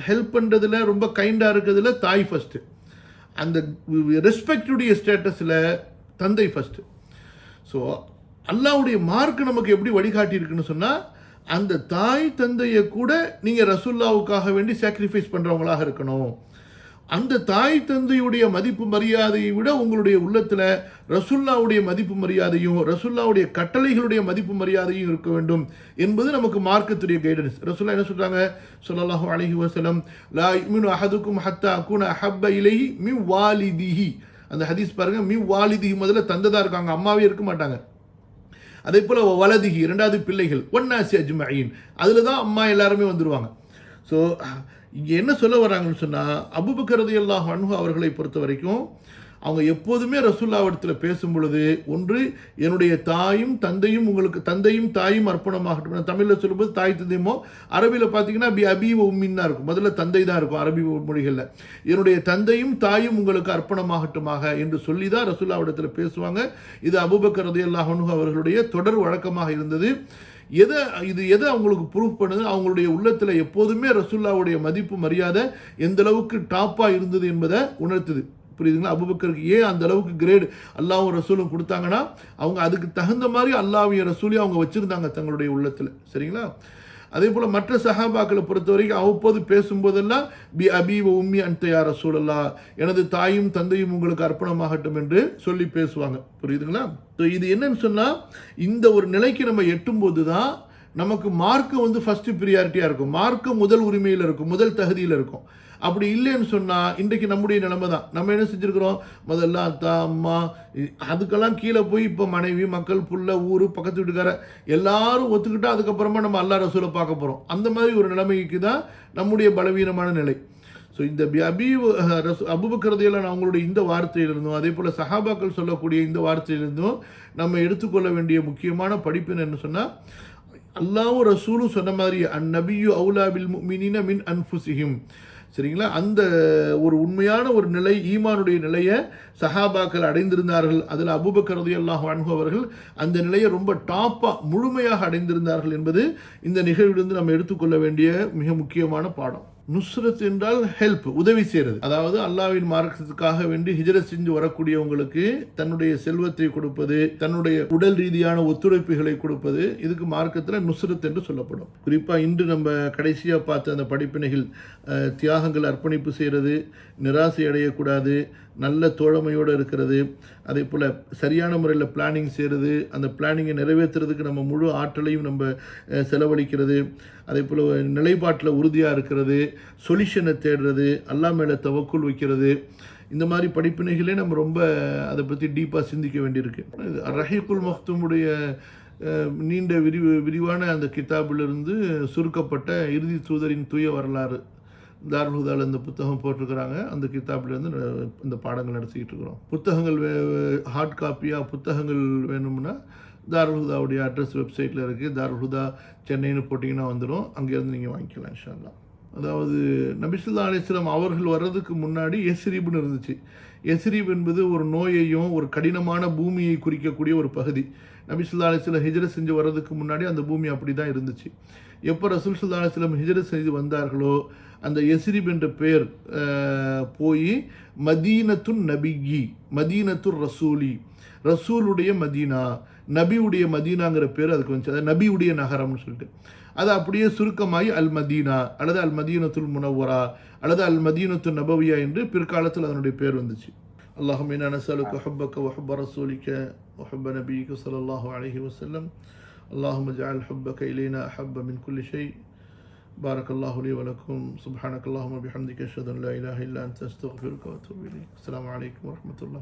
ஹெல்ப் பண்ணுறதுல, ரொம்ப கைண்டாக இருக்கிறதுல தாய் ஃபஸ்ட்டு. அந்த ரெஸ்பெக்டுடைய ஸ்டேட்டஸில் தந்தை ஃபஸ்ட்டு. ஸோ அல்லாஹ்வுடைய மார்க் நமக்கு எப்படி வழிகாட்டி இருக்குன்னு சொன்னால், அந்த தாய் தந்தையை கூட நீங்கள் ரசூலுல்லாவுக்காக வேண்டி சாக்ரிஃபைஸ் பண்ணுறவங்களாக இருக்கணும். அந்த தாய் தந்தையுடைய மதிப்பு மரியாதையை விட உங்களுடைய உள்ளத்தில் ரசூலுல்லாவுடைய மதிப்பு மரியாதையும் ரசூலுல்லாவுடைய கட்டளைகளுடைய மதிப்பு மரியாதையும் இருக்க வேண்டும் என்பது நமக்கு மார்க்கத்துடைய கைடன்ஸ். ரசூலுல்லாஹ் என்ன சொல்கிறாங்க? ஸல்லல்லாஹு அலைஹி வஸல்லம், லா யுமினு அஹதுக்கும் ஹத்தா அகூன அஹப்ப இலைஹி மின் வாலிதிஹி. அந்த ஹதீஸ் பாருங்க, மின் வாலிதிஹி முதல்ல தந்தை தான் இருக்காங்க, அம்மாவே இருக்க மாட்டாங்க. அதே போல் வலதிஹி இரண்டாவது பிள்ளைகள், ஒன்னாசி அஜ்மஈன், அதில் தான் அம்மா எல்லாருமே வந்துடுவாங்க. ஸோ இங்கே என்ன சொல்ல வராங்கன்னு சொன்னால், அபூபக்கர் ரலியல்லாஹு அன்ஹு அவர்களை பொறுத்த வரைக்கும் அவங்க எப்போதுமே ரசூலுல்லாஹ்விடத்தில் பேசும் பொழுது, ஒன்று என்னுடைய தாயும் தந்தையும் உங்களுக்கு தந்தையும் தாயும் அர்ப்பணமாகட்டும். தமிழில் சொல்லும்போது தாய் தந்தையுமோ, அரபியில் பார்த்தீங்கன்னா அபி உம்மின் தான் இருக்கும், முதல்ல தந்தை தான் இருக்கும் அரபி மொழிகளில். என்னுடைய தந்தையும் தாயும் உங்களுக்கு அர்ப்பணமாகட்டுமாக என்று சொல்லி தான் ரசூலுல்லாஹ்விடத்தில் பேசுவாங்க. இது அபூபக்கர் ரலியல்லாஹு அன்ஹு அவர்களுடைய தொடர் வழக்கமாக இருந்தது. எதை அவங்களுக்கு ப்ரூஃப் பண்ணுது? அவங்களுடைய உள்ளத்தில் எப்போதுமே ரசூலுல்லாஹ்வுடைய மதிப்பு மரியாதை எந்த அளவுக்கு டாப்பாக இருந்தது என்பதை உணர்த்துது. புரியுதுங்களா? அபூபக்கருக்கு ஏன் அந்த அளவுக்கு கிரேடு அல்லாஹ்வும் ரசூலும் கொடுத்தாங்கன்னா, அவங்க அதுக்கு தகுந்த மாதிரி அல்லாஹ்வையும் ரசூலையும் அவங்க வச்சுருந்தாங்க தங்களுடைய உள்ளத்தில். சரிங்களா? அதே போல் மற்ற சஹாபாக்களை பொறுத்த வரைக்கும் அவ்வப்போது பேசும்போதெல்லாம் பி அபி வ உம்மி அன்த யா ரசூலல்லாஹ், எனது தாயும் தந்தையும் உங்களுக்கு அர்ப்பணமாகட்டும் என்று சொல்லி பேசுவாங்க. புரியுதுங்களா? ஸோ இது என்னன்னு சொன்னால், இந்த ஒரு நிலைக்கு நம்ம எட்டும்போது தான் நமக்கு மார்க்கம் வந்து ஃபஸ்ட்டு ப்ரியாரிட்டியாக இருக்கும். மார்க்கம் முதல் உரிமையில் இருக்கும், முதல் தகுதியில் இருக்கும். அப்படி இல்லைன்னு சொன்னால் இன்றைக்கு நம்முடைய நிலைமை தான். நம்ம என்ன செஞ்சுருக்கிறோம்? முதல்ல அத்தா அம்மா அதுக்கெல்லாம் கீழே போய் இப்போ மனைவி மக்கள் புள்ள ஊர் பக்கத்து வீட்டுக்கார எல்லாரும் ஒத்துக்கிட்டா அதுக்கப்புறமா நம்ம அல்லாஹ் ரசூலை பார்க்க போகிறோம். அந்த மாதிரி ஒரு நிலைமைக்கு தான் நம்முடைய பலவீனமான நிலை. ஸோ இந்த அபூபக்கர் ரலியல்லாஹு அவங்களுடைய இந்த வார்த்தையிலிருந்தும் அதே போல் சஹாபாக்கள் சொல்லக்கூடிய இந்த வார்த்தையிலிருந்தும் நம்ம எடுத்துக்கொள்ள வேண்டிய முக்கியமான படிப்பு என்னன்னு சொன்னால், அல்லாஹ்வும் ரசூலும் சொன்ன மாதிரி அந்நபியு அவுலா பில் முஃமினீன மின் அன்ஃபுஸிஹிம். சரிங்களா? அந்த ஒரு உண்மையான ஒரு நிலை, ஈமானுடைய நிலையை சஹாபாக்கள் அடைந்திருந்தார்கள். அதில் அபூபக்கர் ரலியல்லாஹு அன்ஹு அவர்கள் அந்த நிலையை ரொம்ப டாப்பாக முழுமையாக அடைந்திருந்தார்கள் என்பது இந்த நிகழ்விலிருந்து நம்ம எடுத்துக்கொள்ள வேண்டிய மிக முக்கியமான பாடம். நுஸ்ரத் என்றால் ஹெல்ப், உதவி செய்கிறது. அதாவது அல்லாஹ்வின் மார்க்கத்துக்காக வேண்டி ஹிஜ்ரத் செஞ்சு வரக்கூடியவங்களுக்கு தன்னுடைய செல்வத்தை கொடுப்பது, தன்னுடைய உடல் ரீதியான ஒத்துழைப்புகளை கொடுப்பது, இதுக்கு மார்க்கத்தில் நுஸ்ரத் என்று சொல்லப்படும். குறிப்பாக இன்று நம்ம கடைசியாக பார்த்த அந்த படிப்பினைகள், தியாகங்கள், அர்ப்பணிப்பு செய்கிறது, நிராசை அடையக்கூடாது, நல்ல தோழமையோடு இருக்கிறது, அதே போல் சரியான முறையில் பிளானிங் செய்கிறது, அந்த பிளானிங்கை நிறைவேற்றுறதுக்கு நம்ம முழு ஆற்றலையும் நம்ம செலவழிக்கிறது, அதே போல் நிலைப்பாட்டில் உறுதியாக இருக்கிறது, சொல்யூஷனை தேடுறது, அல்லாஹ் மேலே தவக்குல் வைக்கிறது. இந்த மாதிரி படிப்பினைகளே நம்ம ரொம்ப அதை பற்றி டீப்பாக சிந்திக்க வேண்டியிருக்கு. ரஹீக்குல் மக்தூமுடைய நீண்ட விரிவான அந்த கிதாபிலிருந்து சுருக்கப்பட்ட இறுதி தூதரின் தூய வரலாறு தாருல் ஹுதாவில் இந்த புத்தகம் போட்டிருக்கிறாங்க. அந்த கிதாப்லேருந்து இந்த பாடங்கள் நடத்திக்கிட்டு இருக்கிறோம். புத்தகங்கள் ஹார்ட் காப்பியாக புத்தகங்கள் வேணும்னா தாருல் ஹுதாவுடைய அட்ரஸ் வெப்சைட்டில் இருக்குது. தாருல் ஹுதா சென்னைன்னு போட்டிங்கன்னா வந்துடும், அங்கேருந்து நீங்கள் வாங்கிக்கலாம் இன்ஷா அல்லாஹ். அதாவது நபி ஸல்லல்லாஹு அலைஹி வஸல்லம் அவர்கள் வர்றதுக்கு முன்னாடி எஸ்ரீப்னு இருந்துச்சு. எஸ்ரீப் என்பது ஒரு நோயையும் ஒரு கடினமான பூமியை குறிக்கக்கூடிய ஒரு பகுதி. நபி ஸல்லல்லாஹு அலைஹி வஸல்லம் ஹிஜ்ரத் செஞ்சு வர்றதுக்கு முன்னாடி அந்த பூமி அப்படி தான் இருந்துச்சு. எப்போ ரசூல் ஸல்லல்லாஹு அலைஹி வஸல்லம் ஹிஜ்ரத் செய்து வந்தார்களோ அந்த எஸ்ரீப் என்ற பெயர் போய் மதீனத்துன் நபியி, மதீனத்துர் ரசூலி, ரசூலுடைய மதீனா, நபியுடைய மதீனாங்கிற பேர் அதுக்கு வந்துச்சு. அதாவது நபியுடைய நகரம்னு சொல்லிட்டு அது அப்படியே சுருக்கமாகி அல் மதீனா அல்லது அல் மதீனத்துல் முனவ்வரா அல்லது அல் மதீனத்துல் நபவியா என்று பிற்காலத்தில் அதனுடைய பேர் வந்துச்சு. اللهم إنا نسألك حبك وحب رسولك وحب نبيك صلى الله عليه وسلم. اللهم اجعل حبك إلينا أحب من كل شيء. بارك الله لي ولكم. سبحانك اللهم وبحمدك أشهد أن لا إله إلا أنت أستغفرك وأتوب إليك. السلام عليكم ورحمة الله.